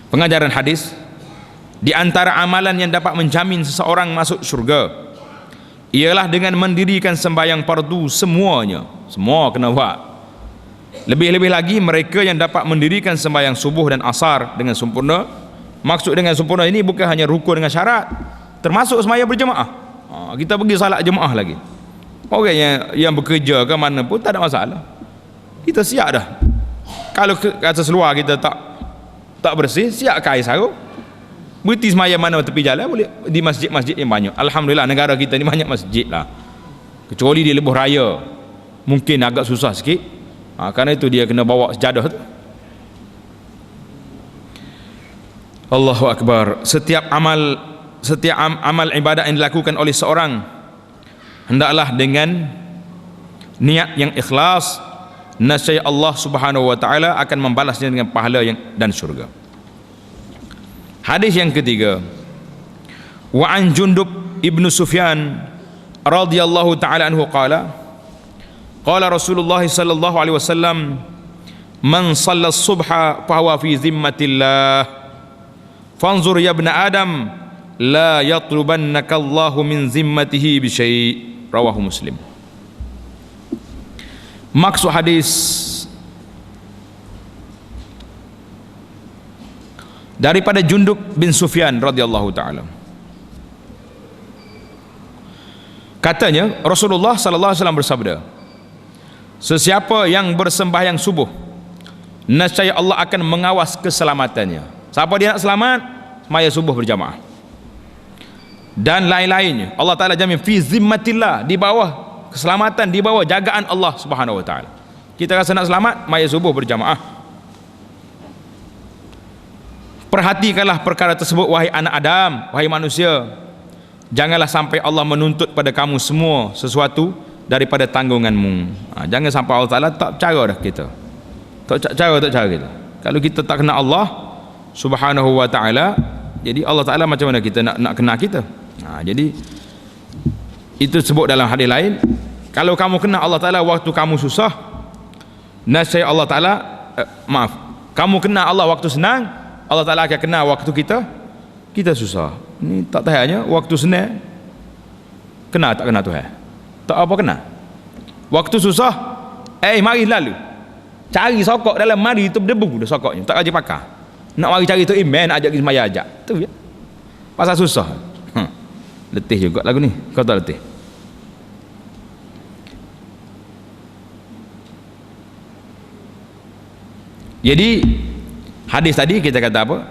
Pengajaran hadis, di antara amalan yang dapat menjamin seseorang masuk syurga ialah dengan mendirikan sembahyang fardu semuanya. Semua kena buat. Lebih-lebih lagi mereka yang dapat mendirikan sembahyang subuh dan asar dengan sempurna. Maksud dengan sempurna ini bukan hanya rukun dengan syarat, termasuk sembahyang berjemaah. Kita pergi salat jemaah lagi. Orang yang bekerja ke mana pun tak ada masalah. Kita siap dah. Kalau kata seluar kita tak bersih, siap kain sarung. Berhenti sembahyang mana tepi jalan, boleh di masjid-masjid yang banyak. Alhamdulillah negara kita ni banyak masjid lah. Kecuali di lebuh raya mungkin agak susah sikit. Karena itu dia kena bawa sejadah tu. Allahu Akbar. Setiap amal ibadat yang dilakukan oleh seorang hendaklah dengan niat yang ikhlas, nescaya Allah Subhanahu wa taala akan membalasnya dengan pahala dan syurga. Hadis yang ketiga, wa an Jundub ibnu Sufyan radhiyallahu taala anhu qala Rasulullah sallallahu alaihi wasallam, man shalla subha fa huwa fi zimmatillah fanzur ya ibn adam la yatlubannaka Allahu min zimmatihi bi syai'. Rawahu Muslim. Maksud hadis daripada Jundub bin Sufyan radhiyallahu taala, katanya Rasulullah sallallahu alaihi wasallam bersabda, sesiapa yang bersembahyang subuh, nescaya Allah akan mengawas keselamatannya. Siapa dia nak selamat, sembahyang subuh berjamaah. Dan lain-lainnya, Allah Ta'ala jamin fi zimmatillah, di bawah keselamatan, di bawah jagaan Allah Subhanahu wa taala. Kita rasa nak selamat, sembahyang subuh berjamaah. Perhatikanlah perkara tersebut wahai anak Adam, wahai manusia. Janganlah sampai Allah menuntut pada kamu semua sesuatu daripada tanggunganmu. Jangan sampai Allah Ta'ala tak cara dah kita. Tak cara kita. Kalau kita tak kenal Allah Subhanahu wa taala, jadi Allah Ta'ala macam mana kita nak kenal kita? Jadi itu sebut dalam hadis lain, kalau kamu kenal Allah Ta'ala waktu kamu susah, nescaya Allah Ta'ala kamu kenal Allah waktu senang, Allah Ta'ala akan kenal waktu kita susah. Ini tak tahannya waktu senang kenal tak kenal Tuhan, tak apa kenal. Waktu susah, mari lalu cari sokok dalam mari itu berdebu dah sokoknya, tak aja pakar. Nak mari cari tu iman, ajak pergi sembahyang ajak tu ya. Pasal susah. Letih juga lagu ni, kau tak letih? Jadi hadis tadi kita kata apa?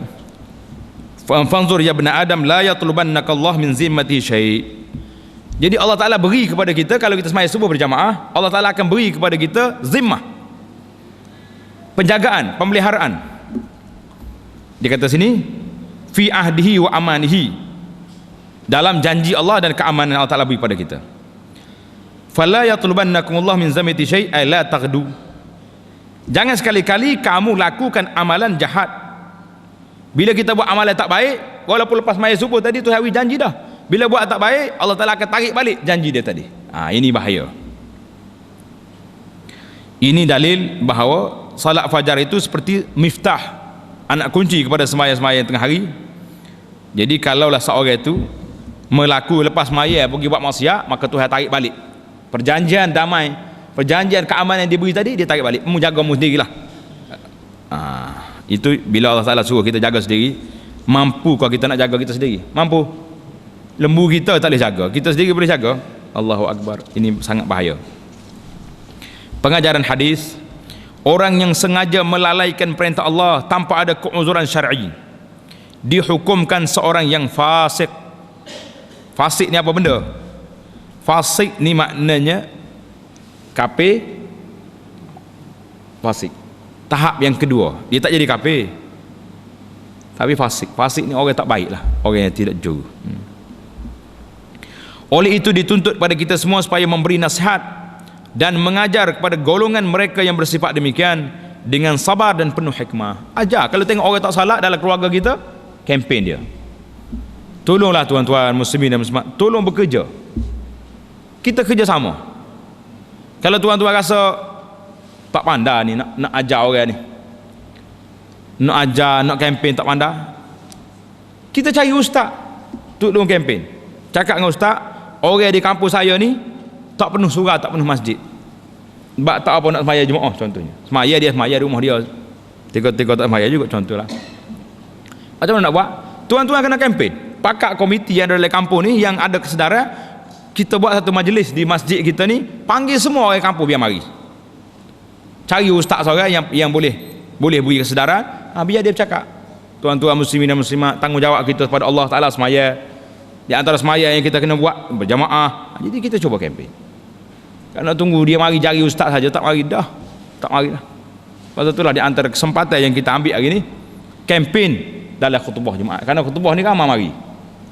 Fanzur ya ibn adam la yatlubannaka Allah min zimmati syai'. Jadi Allah Ta'ala beri kepada kita, kalau kita sembahyang subuh berjamaah, Allah Ta'ala akan beri kepada kita zimmah, penjagaan, pemeliharaan. Dia kata sini fi ahdihi wa amanihi, dalam janji Allah dan keamanan Allah Ta'ala beri pada kita. Fala yatlubannakumullah min zamati syai' la taghdu. Jangan sekali-kali kamu lakukan amalan jahat. Bila kita buat amalan tak baik, walaupun lepas sembahyang subuh tadi tu hari janji dah, bila buat tak baik Allah Ta'ala akan tarik balik janji dia tadi. Ini bahaya. Ini dalil bahawa salat fajar itu seperti miftah, anak kunci kepada sembahyang-sembahyang tengah hari. Jadi kalaulah seorang itu melaku lepas sembahyang pergi buat maksiat, maka Tuhan tarik balik perjanjian damai, perjanjian keamanan yang diberi tadi, dia tarik balik. Menjagamu sendirilah. Itu bila Allah Ta'ala suruh kita jaga sendiri. Mampu kalau kita nak jaga kita sendiri? Mampu. Lembu kita tak boleh jaga, kita sendiri boleh jaga. Allahu Akbar. Ini sangat bahaya. Pengajaran hadis, orang yang sengaja melalaikan perintah Allah tanpa ada keuzuran syar'i, dihukumkan seorang yang fasik. Fasik ni apa benda? Fasik ni maknanya kafir. Fasik tahap yang kedua, dia tak jadi kafir tapi fasik. Fasik ni orang tak baik lah, orang yang tidak jujur. Oleh itu dituntut pada kita semua supaya memberi nasihat dan mengajar kepada golongan mereka yang bersifat demikian dengan sabar dan penuh hikmah. Ajar, kalau tengok orang tak salat dalam keluarga kita, kempen dia. Tolonglah tuan-tuan muslimin dan muslimat, tolong bekerja, kita kerja sama. Kalau tuan-tuan rasa tak pandai ni nak ajar orang ni, nak ajar, nak kempen tak pandai, kita cari ustaz tolong kempen. Cakap dengan ustaz, orang di kampus saya ni tak penuh surau, tak penuh masjid, sebab tak apa nak sembahyang Jumaat contohnya. Sembahyang dia sembahyang rumah dia, tiga-tiga tak sembahyang juga contohlah. Macam mana nak buat? Tuan-tuan kena kempen. Pakak komiti yang ada dalam kampung ni yang ada kesedaran, kita buat satu majlis di masjid kita ni, panggil semua orang kampung biar mari. Cari ustaz seorang yang boleh beri kesedaran, biar dia bercakap. Tuan-tuan muslimin dan muslimat, tanggungjawab kita kepada Allah Ta'ala semaya. Di antara semaya yang kita kena buat berjamaah. Jadi kita cuba kempen. Kalau nak tunggu dia mari cari ustaz saja, tak mari dah. tak mari dah. Pasal itulah di antara kesempatan yang kita ambil hari ni, kempen dalam khutbah Jumaat. Kerana khutbah ni ramai mari.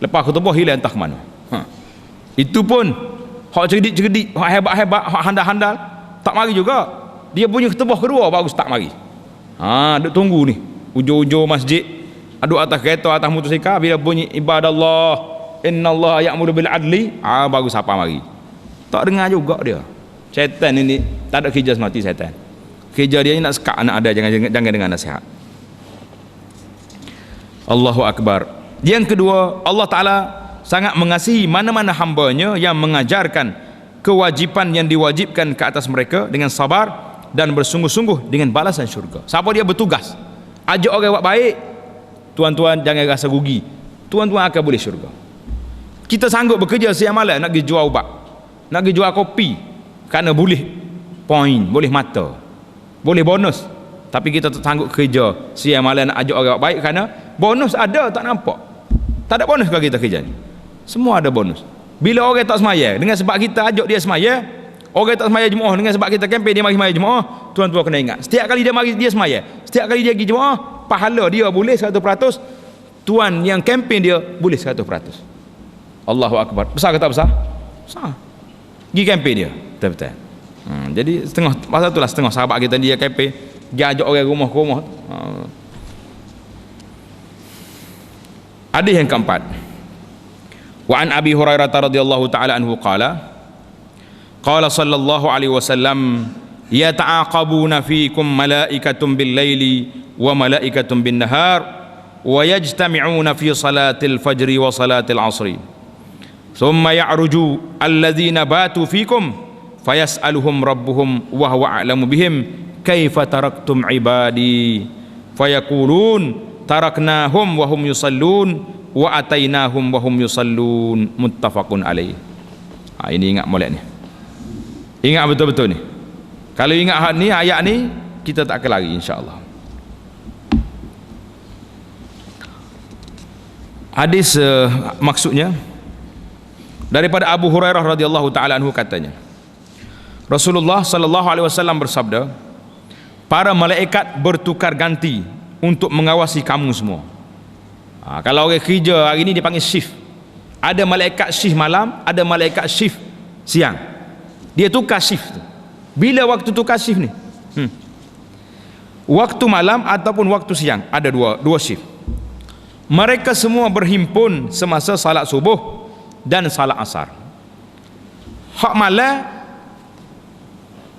Lepas khutbah hilang entah ke mana. Itu pun hak cerdik-cerdik, hak hebat-hebat, hak handal-handal tak mari juga. Dia punya khutbah kedua baru start mari. Duk tunggu ni. Ujung-ujung masjid, aduk atas kereta, atas motosikal, bila bunyi ibadallah, innallaha ya'muru bil adli, baru siapa mari. Tak dengar juga dia. Syaitan ini tak ada kerja semati syaitan. Kerja dia ni nak sekat anak ada, jangan dengar nasihat. Allahu Akbar. Yang kedua, Allah Ta'ala sangat mengasihi mana-mana hambanya yang mengajarkan kewajipan yang diwajibkan ke atas mereka dengan sabar dan bersungguh-sungguh dengan balasan syurga. Siapa dia bertugas ajak orang buat baik, tuan-tuan jangan rasa rugi, tuan-tuan akan boleh syurga. Kita sanggup bekerja siang malam nak pergi jual ubat, nak pergi jual kopi, kerana boleh poin, boleh mata, boleh bonus. Tapi kita tak sanggup kerja siang malam nak ajak orang buat baik, kerana bonus ada tak nampak. Tak ada bonus kalau kita kerja ni. Semua ada bonus. Bila orang tak semaya dengan sebab kita ajak dia semaya, orang tak semaya Jumaat dengan sebab kita kempen dia mari semaya Jumaat, tuan-tuan kena ingat, setiap kali dia mari dia semaya, setiap kali dia pergi Jumaat, pahala dia boleh 100%, tuan yang kempen dia boleh 100%. Allahu Akbar. Besar ke tak besar? Besar. Pergi kempen dia betul-betul. Jadi setengah, pasal itulah setengah sahabat kita dia kempen, dia ajak orang rumah ke rumah. Hadis yang keempat, wa an Abi Hurairah radhiyallahu taala anhu qala sallallahu alaihi wasallam yata'aqabuna fiikum malaikatun bil laili wa malaikatun bin nahar wa yajtami'una fi salatil fajri wa salatil asri thumma ya'ruju alladhina batu fiikum fayas'aluhum rabbuhum wa huwa a'lamu bihim kaifa taraktum ibadi fayaqulun taraknahum wa hum yusallun wa atainahum wa hum yusallun, muttafaqun alaih. Ini ingat molek ni, ingat betul-betul ni. Kalau ingat ni ayat ni, kita tak akan lari insya-Allah. Hadis maksudnya daripada Abu Hurairah radhiyallahu taala anhu, katanya Rasulullah sallallahu alaihi wasallam bersabda, para malaikat bertukar ganti untuk mengawasi kamu semua. Kalau orang kerja hari ni dia panggil shift. Ada malaikat shift malam, ada malaikat shift siang. Dia tukar shift tu. Bila waktu tukar shift ni? Waktu malam ataupun waktu siang, ada dua shift. Mereka semua berhimpun semasa salat subuh dan salat asar. Hak malam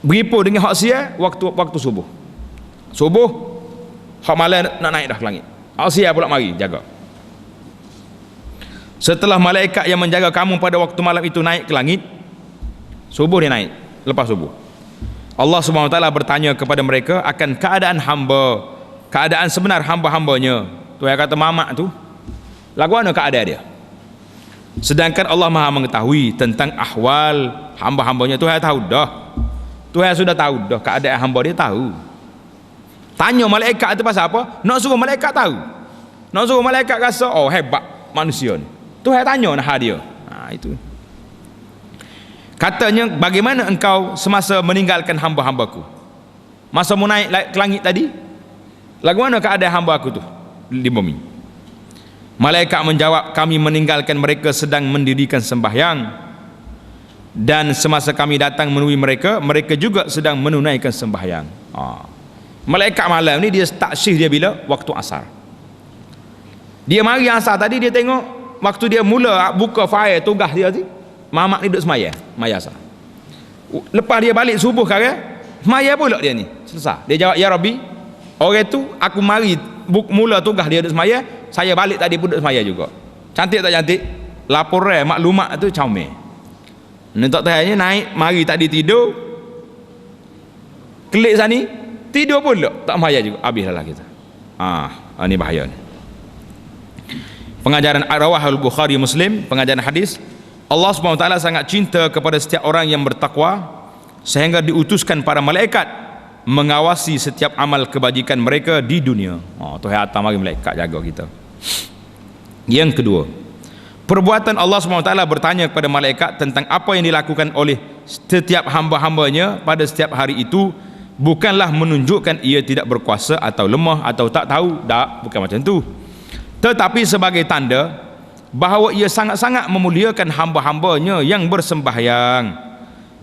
berhimpun dengan hak siang waktu subuh. Subuh hak malam nak naik dah ke langit, hak siang pula mari jaga. Setelah malaikat yang menjaga kamu pada waktu malam itu naik ke langit, subuh dia naik. Lepas subuh Allah Subhanahu Wa Taala bertanya kepada mereka akan keadaan hamba, keadaan sebenar hamba-hambanya. Tu yang kata mamak tu, lagu mana keadaan dia? Sedangkan Allah Maha mengetahui tentang ahwal hamba-hambanya. Tuhan tahu dah, Tuhan sudah tahu dah keadaan hamba dia, tahu. Tanya malaikat itu pasal apa? Nak suruh malaikat tahu, nak suruh malaikat rasa oh hebat manusia ni. Tuhan tanya nah dia. Itu katanya, bagaimana engkau semasa meninggalkan hamba-hambaku? Masa mau naik ke langit tadi, lagu mana keadaan hamba aku tu di bumi? Malaikat menjawab, kami meninggalkan mereka sedang mendirikan sembahyang, dan semasa kami datang menemui mereka, mereka juga sedang menunaikan sembahyang. Malaikat malam ni dia start shift dia bila? Waktu asar. Dia mari asar tadi, dia tengok waktu dia mula buka file tugas dia tu, mamak ni duduk semaya asar. Lepas dia balik subuh sekarang, semaya pula dia ni selesai. Dia jawab, ya Rabbi, orang tu aku mari mula tugas dia duduk semaya, saya balik tadi pun duduk semaya juga. Cantik tak cantik? Laporan maklumat tu comel. Ni tak tahunya naik mari tadi tidur, klik sana ni tidur pula tak semaya juga, habislah kita. Ni bahaya ni. Pengajaran Rawah Al-Bukhari Muslim, pengajaran hadis, Allah SWT sangat cinta kepada setiap orang yang bertakwa sehingga diutuskan para malaikat mengawasi setiap amal kebajikan mereka di dunia. Tuhan atas mari malaikat jaga kita. Yang kedua, perbuatan Allah SWT bertanya kepada malaikat tentang apa yang dilakukan oleh setiap hamba-hambanya pada setiap hari itu bukanlah menunjukkan ia tidak berkuasa atau lemah atau tak tahu, tak, bukan macam tu, tetapi sebagai tanda bahawa ia sangat-sangat memuliakan hamba-hambanya yang bersembahyang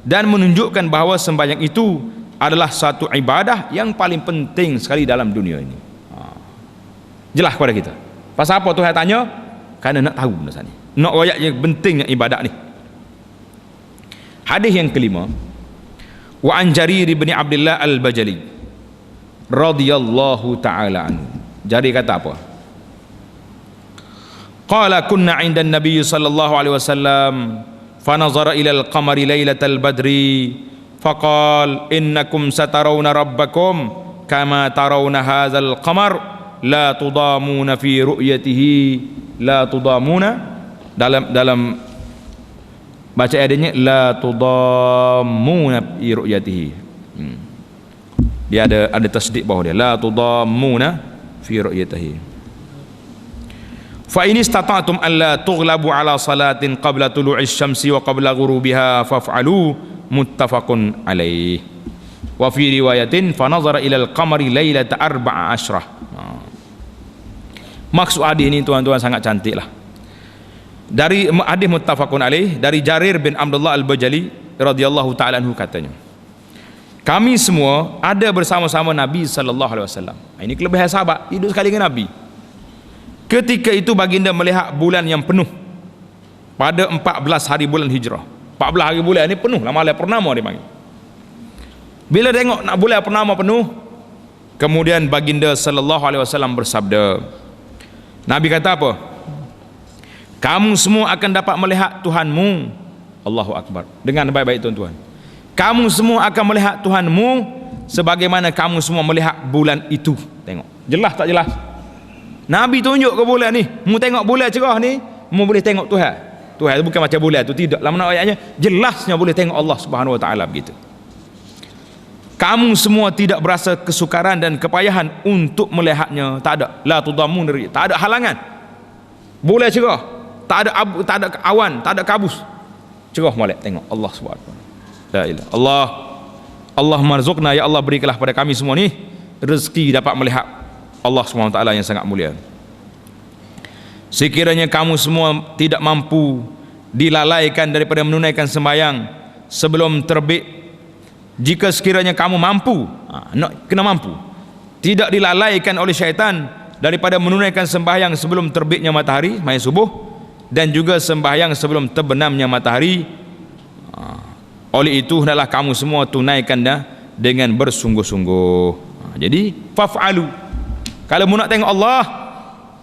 dan menunjukkan bahawa sembahyang itu adalah satu ibadah yang paling penting sekali dalam dunia ini. Jelas kepada kita. Pasal apa Tuhan tanya? Kerana nak tahu benda ni, nak royak yang pentingnya ibadat ni. Hadis yang kelima, wa an Jarir bin Abdullah al-Bajali radhiyallahu taala anhu. Jarir kata apa? Qala kunna 'inda an-nabiy sallallahu alaihi wasallam fa nazara ila al-qamari lailatal badri faqala innakum satarawna rabbakum kama tarawna hadzal qamar la tudamuna fi ru'yatihi, la tudamuna, dalam baca adanya la tudamuna fi ru'yatihi. Dia ada tasdid bawah dia, la tudamuna fi ru'yatihi. Fa in istata'tum alla tughlabu ala salatin qabla tulu'is syamsi wa qabla ghurubiha faf'alu, muttafaqun alaih. Wa fi riwayatin fa nazara ila al-qamari lailata 14. Maksud hadis ini tuan-tuan sangat cantik lah. Dari hadis muttafaqun alaih dari Jarir bin Abdullah al-Bajali radhiyallahu taala anhu katanya, kami semua ada bersama-sama Nabi sallallahu alaihi wasallam. Ini kelebihan sahabat, hidup sekali dengan Nabi. Ketika itu baginda melihat bulan yang penuh pada 14 hari bulan Hijrah. 14 hari bulan ni penuh lah, malam purnama dia panggil. Bila tengok nak bulan purnama penuh, kemudian baginda sallallahu alaihi wasallam bersabda, Nabi kata apa? Kamu semua akan dapat melihat Tuhanmu. Allahu Akbar. Dengar baik-baik tuan-tuan. Kamu semua akan melihat Tuhanmu sebagaimana kamu semua melihat bulan itu. Tengok. Jelas tak jelas? Nabi tunjuk ke bulan ni. Mu tengok bulan cerah ni, mu boleh tengok Tuhan. Tuhan itu bukan macam bulan tu, tidak. Dalam ayatnya jelasnya boleh tengok Allah Subhanahu wa taala begitu. Kamu semua tidak berasa kesukaran dan kepayahan untuk melihatnya. Tak ada. La tudamun, tak ada halangan. Bulan cerah, tak ada awan, tak ada kabus. Cerah molek tengok Allah Subhanahu wa taala. La ilaha Allah marzuqna, ya Allah berikanlah pada kami semua ni rezeki dapat melihat Allah Subhanahu wa taala yang sangat mulia. Sekiranya kamu semua tidak mampu dilalaikan daripada menunaikan sembahyang sebelum terbit, jika sekiranya kamu mampu, nak kena mampu, tidak dilalaikan oleh syaitan daripada menunaikan sembahyang sebelum terbitnya matahari, sembahyang subuh, dan juga sembahyang sebelum terbenamnya matahari, oleh itu hendaklah kamu semua tunaikan dah dengan bersungguh-sungguh. Jadi faf'alu, kalau mu nak tengok Allah,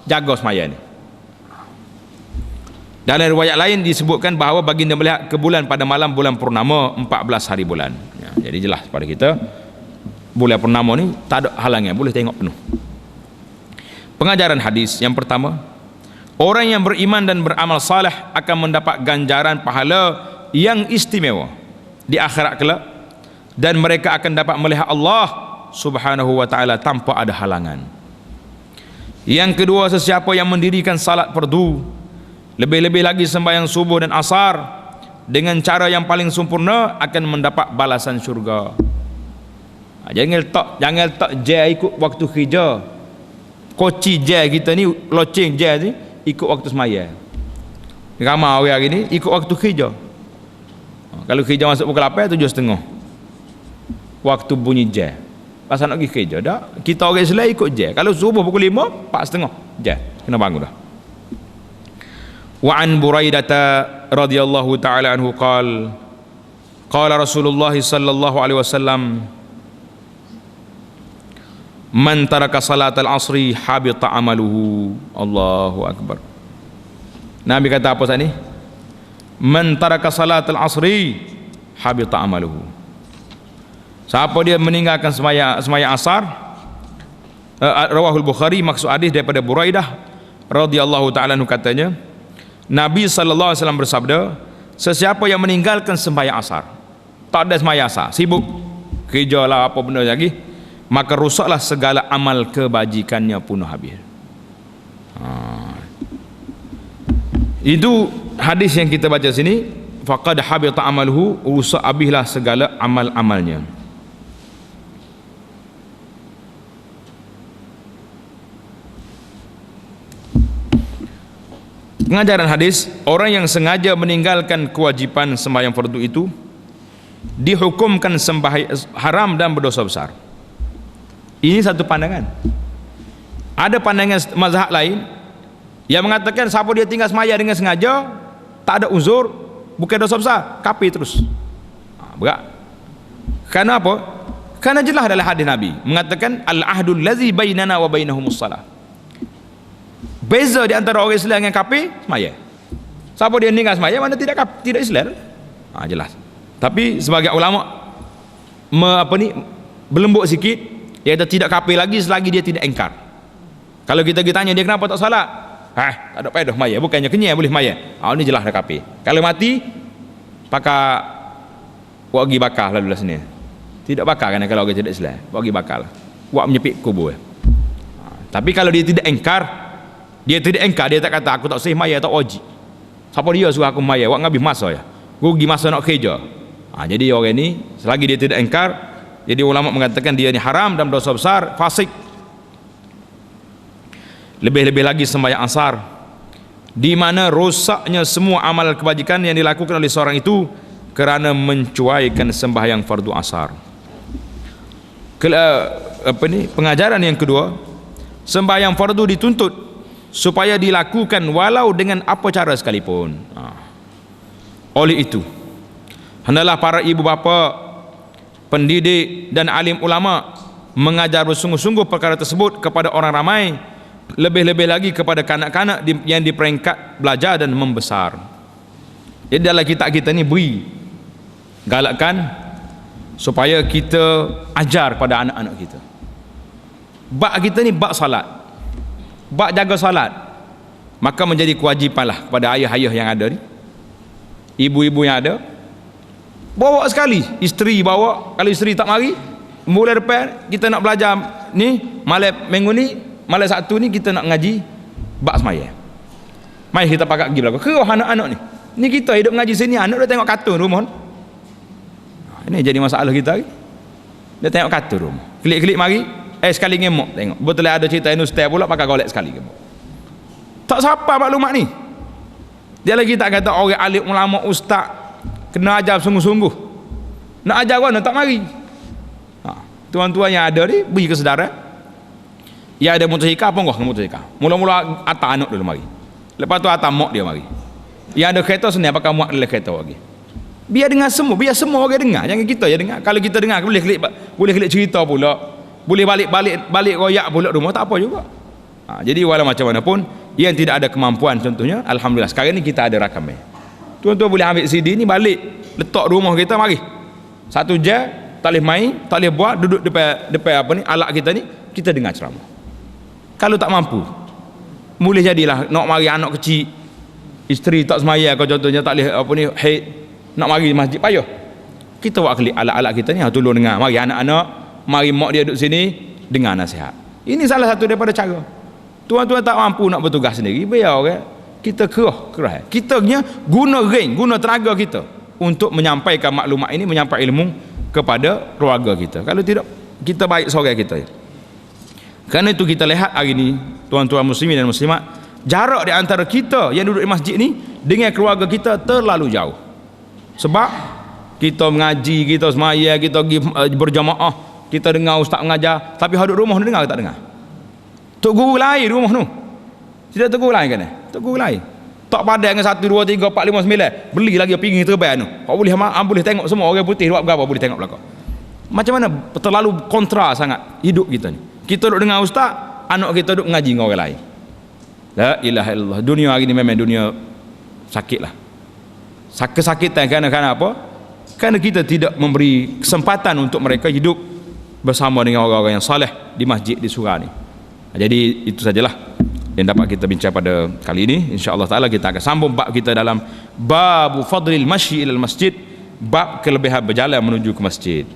jaga sembahyang ni. Dalam riwayat lain disebutkan bahawa baginda melihat ke bulan pada malam bulan purnama 14 hari bulan. Jadi jelas pada kita bulan purnama ni tak ada halangan, boleh tengok penuh. Pengajaran hadis yang pertama, orang yang beriman dan beramal saleh akan mendapat ganjaran pahala yang istimewa di akhirat kelak, dan mereka akan dapat melihat Allah Subhanahu wa taala tanpa ada halangan. Yang kedua, sesiapa yang mendirikan salat fardu, lebih-lebih lagi sembahyang subuh dan asar dengan cara yang paling sempurna, akan mendapat balasan syurga. Jangan letak je ikut waktu kerja. Koci je kita ni, loceng je ni ikut waktu sembahyang. Ramai orang hari ni ikut waktu kerja. Kalau kerja masuk pukul 8, 7:30 waktu bunyi je. Pasal nak pergi kerja dah, kita orang Islam ikut je. Kalau subuh pukul 5, 4:30 je kena bangun dah. Wa an Buraidah radhiyallahu taala anhu qala Rasulullah sallallahu alaihi wasallam, man taraka salatal asri habita amaluhu. Allahu akbar. Nabi kata apa saat ni? Man taraka salatal asri habita amaluhu. Siapa dia meninggalkan sembahyang asar, rawahul Bukhari, maksud hadis daripada Buraidah radhiyallahu taala anhu katanya, Nabi sallallahu alaihi wasallam bersabda, sesiapa yang meninggalkan sembahyang asar, tak ada sembahyang asar, sibuk kerja lah apa benda lagi, maka rusaklah segala amal kebajikannya punah habis. Itu hadis yang kita baca sini, faqad habita amaluhu, rusak habislah segala amal-amalnya. Pengajaran hadis, orang yang sengaja meninggalkan kewajipan sembahyang fardu itu dihukumkan haram dan berdosa besar. Ini satu pandangan. Ada pandangan mazhab lain yang mengatakan siapa dia tinggal sembahyang dengan sengaja, tak ada uzur, bukan dosa besar, kafir terus. Berat. Karena apa? Karena jelas dalam hadis Nabi mengatakan al-ahdul ladzi bainana wa bainahumus salah. Beza di antara orang Islam dengan kafir sembahyang. Siapa dia tinggal sembahyang, mana tidak Islam. Jelas. Tapi sebagai ulama berlembut sikit, dia tidak kafir lagi selagi dia tidak engkar. Kalau kita tanya dia kenapa tak salat, tak ada payah maya, bukannya kenyai boleh maya. Ini jelas dah kafir. Kalau mati pakai buat pergi bakar lalu sini. Tidak bakar kan kalau orang tidak Islam, buat pergi bakar. Buat menyepit kubur. Tapi kalau dia tidak engkar, dia tak kata aku tak sah maya, tak wajib. Siapa dia suruh aku maya, buat ngabis masa ya. Rugi masa nak kerja. Jadi orang ini selagi dia tidak engkar, jadi ulama mengatakan dia ini haram dan dosa besar, fasik. Lebih-lebih lagi sembahyang asar, di mana rosaknya semua amal kebajikan yang dilakukan oleh seorang itu kerana mencuaikan sembahyang fardu asar. Pengajaran yang kedua, sembahyang fardu dituntut supaya dilakukan walau dengan apa cara sekalipun. Oleh itu, hendaklah para ibu bapa, pendidik dan alim ulama mengajar bersungguh-sungguh perkara tersebut kepada orang ramai, lebih-lebih lagi kepada kanak-kanak yang di peringkat belajar dan membesar. Jadi dalam kitab kita ni beri galakkan supaya kita ajar pada anak-anak kita. Bab kita ni bab salat, bab jaga salat, maka menjadi kewajipanlah kepada ayah-ayah yang ada ni, ibu-ibu yang ada, bawa sekali isteri bawa. Kalau isteri tak mari, mulai depan kita nak belajar ni, malam minggu ni, malam Sabtu ni kita nak ngaji bab sembahyang. Mari kita pakat pergi belakang. Keroh anak-anak ni. Ni kita hidup ngaji sini, anak dia tengok kartun rumah. Ini jadi masalah kita ni. Dia tengok kartun rumah. Klik-klik mari, sekali ngemok tengok. Betul ada cerita ustaz pula pakai golek sekali ngemok. Tak siapa maklumat ni. Dia lagi tak kata orang alim ulama ustaz kena ajar sungguh-sungguh. Nak ajar mana tak mari. Tuan-tuan yang ada ni beri kesedaran. Ya ada motosikal apa enggak motosikal. Mula-mula atas anak dulu mari. Lepas tu atas mak dia mari. Yang ada kereta senang pakai mak dalam kereta lagi. Biar dengar semua, biar semua orang dengar. Jangan kita je dengar. Kalau kita dengar boleh klik cerita pula. Boleh balik royak pula rumah, tak apa juga. Jadi walau macam mana pun yang tidak ada kemampuan, contohnya alhamdulillah sekarang ni kita ada rakamnya. Tuan-tuan boleh ambil CD ni balik letak rumah kita, mari. Satu jam tak boleh main, tak boleh buat, duduk depan alat kita ni, kita dengar ceramah. Kalau tak mampu, boleh jadilah nak mari anak kecil, isteri tak semaya kau contohnya tak boleh haid, nak mari masjid payah. Kita buat klik alat-alat kita ni, tolong dengar. Mari anak-anak, mari mak dia duduk sini dengar nasihat. Ini salah satu daripada cara. Tuan-tuan tak mampu nak bertugas sendiri, biar orang kita kerah. Kitanya guna tenaga kita untuk menyampaikan maklumat ini, menyampaikan ilmu kepada keluarga kita. Kalau tidak, kita baik seorang kita. Kerana itu kita lihat hari ini, tuan-tuan muslimin dan muslimat, jarak di antara kita yang duduk di masjid ni dengan keluarga kita terlalu jauh. Sebab kita mengaji, kita semaya, kita pergi berjamaah, kita dengar ustaz mengajar, tapi duduk rumah ni dengar ke tak dengar? Tok guru lain rumah tu. Tidak tok guru lain kan? Tok guru lain. Tak padan dengan 1 2 3 4 5 9. Beli lagi pinggir terbaik tu. Kau boleh tengok semua orang putih buat berapa boleh tengok belakang. Macam mana terlalu kontra sangat hidup kita ni. Kita duduk dengar ustaz, anak kita duduk mengaji dengan orang lain. La ilaha illallah. Dunia hari ni memang dunia sakitlah. Kesakitan kerana apa? Kerana kita tidak memberi kesempatan untuk mereka hidup bersama dengan orang-orang yang saleh di masjid, di surau ni. Jadi itu sajalah yang dapat kita bincang pada kali ini. InsyaAllah ta'ala kita akan sambung bab kita dalam babu fadlil masyi ilal masjid, bab kelebihan berjalan menuju ke masjid.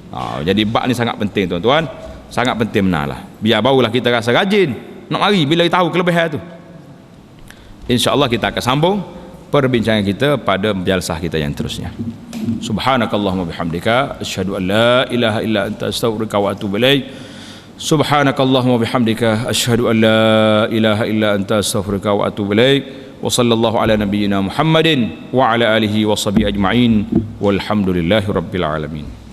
Jadi bab ni sangat penting tuan-tuan, sangat penting benar lah. Biar barulah kita rasa rajin nak mari bila kita tahu kelebihan tu. InsyaAllah kita akan sambung perbincangan kita pada jalsah kita yang terusnya. Subhanakallahumma bihamdika asyhadu an la ilaha illa anta astaghfiruka wa atubu ilaik. Subhanakallahumma bihamdika asyhadu an la ilaha illa anta astaghfiruka wa atubu ilaik. Wa sallallahu ala nabiyyina Muhammadin wa ala alihi wa sahbihi ajma'in. Walhamdulillahi rabbil alamin.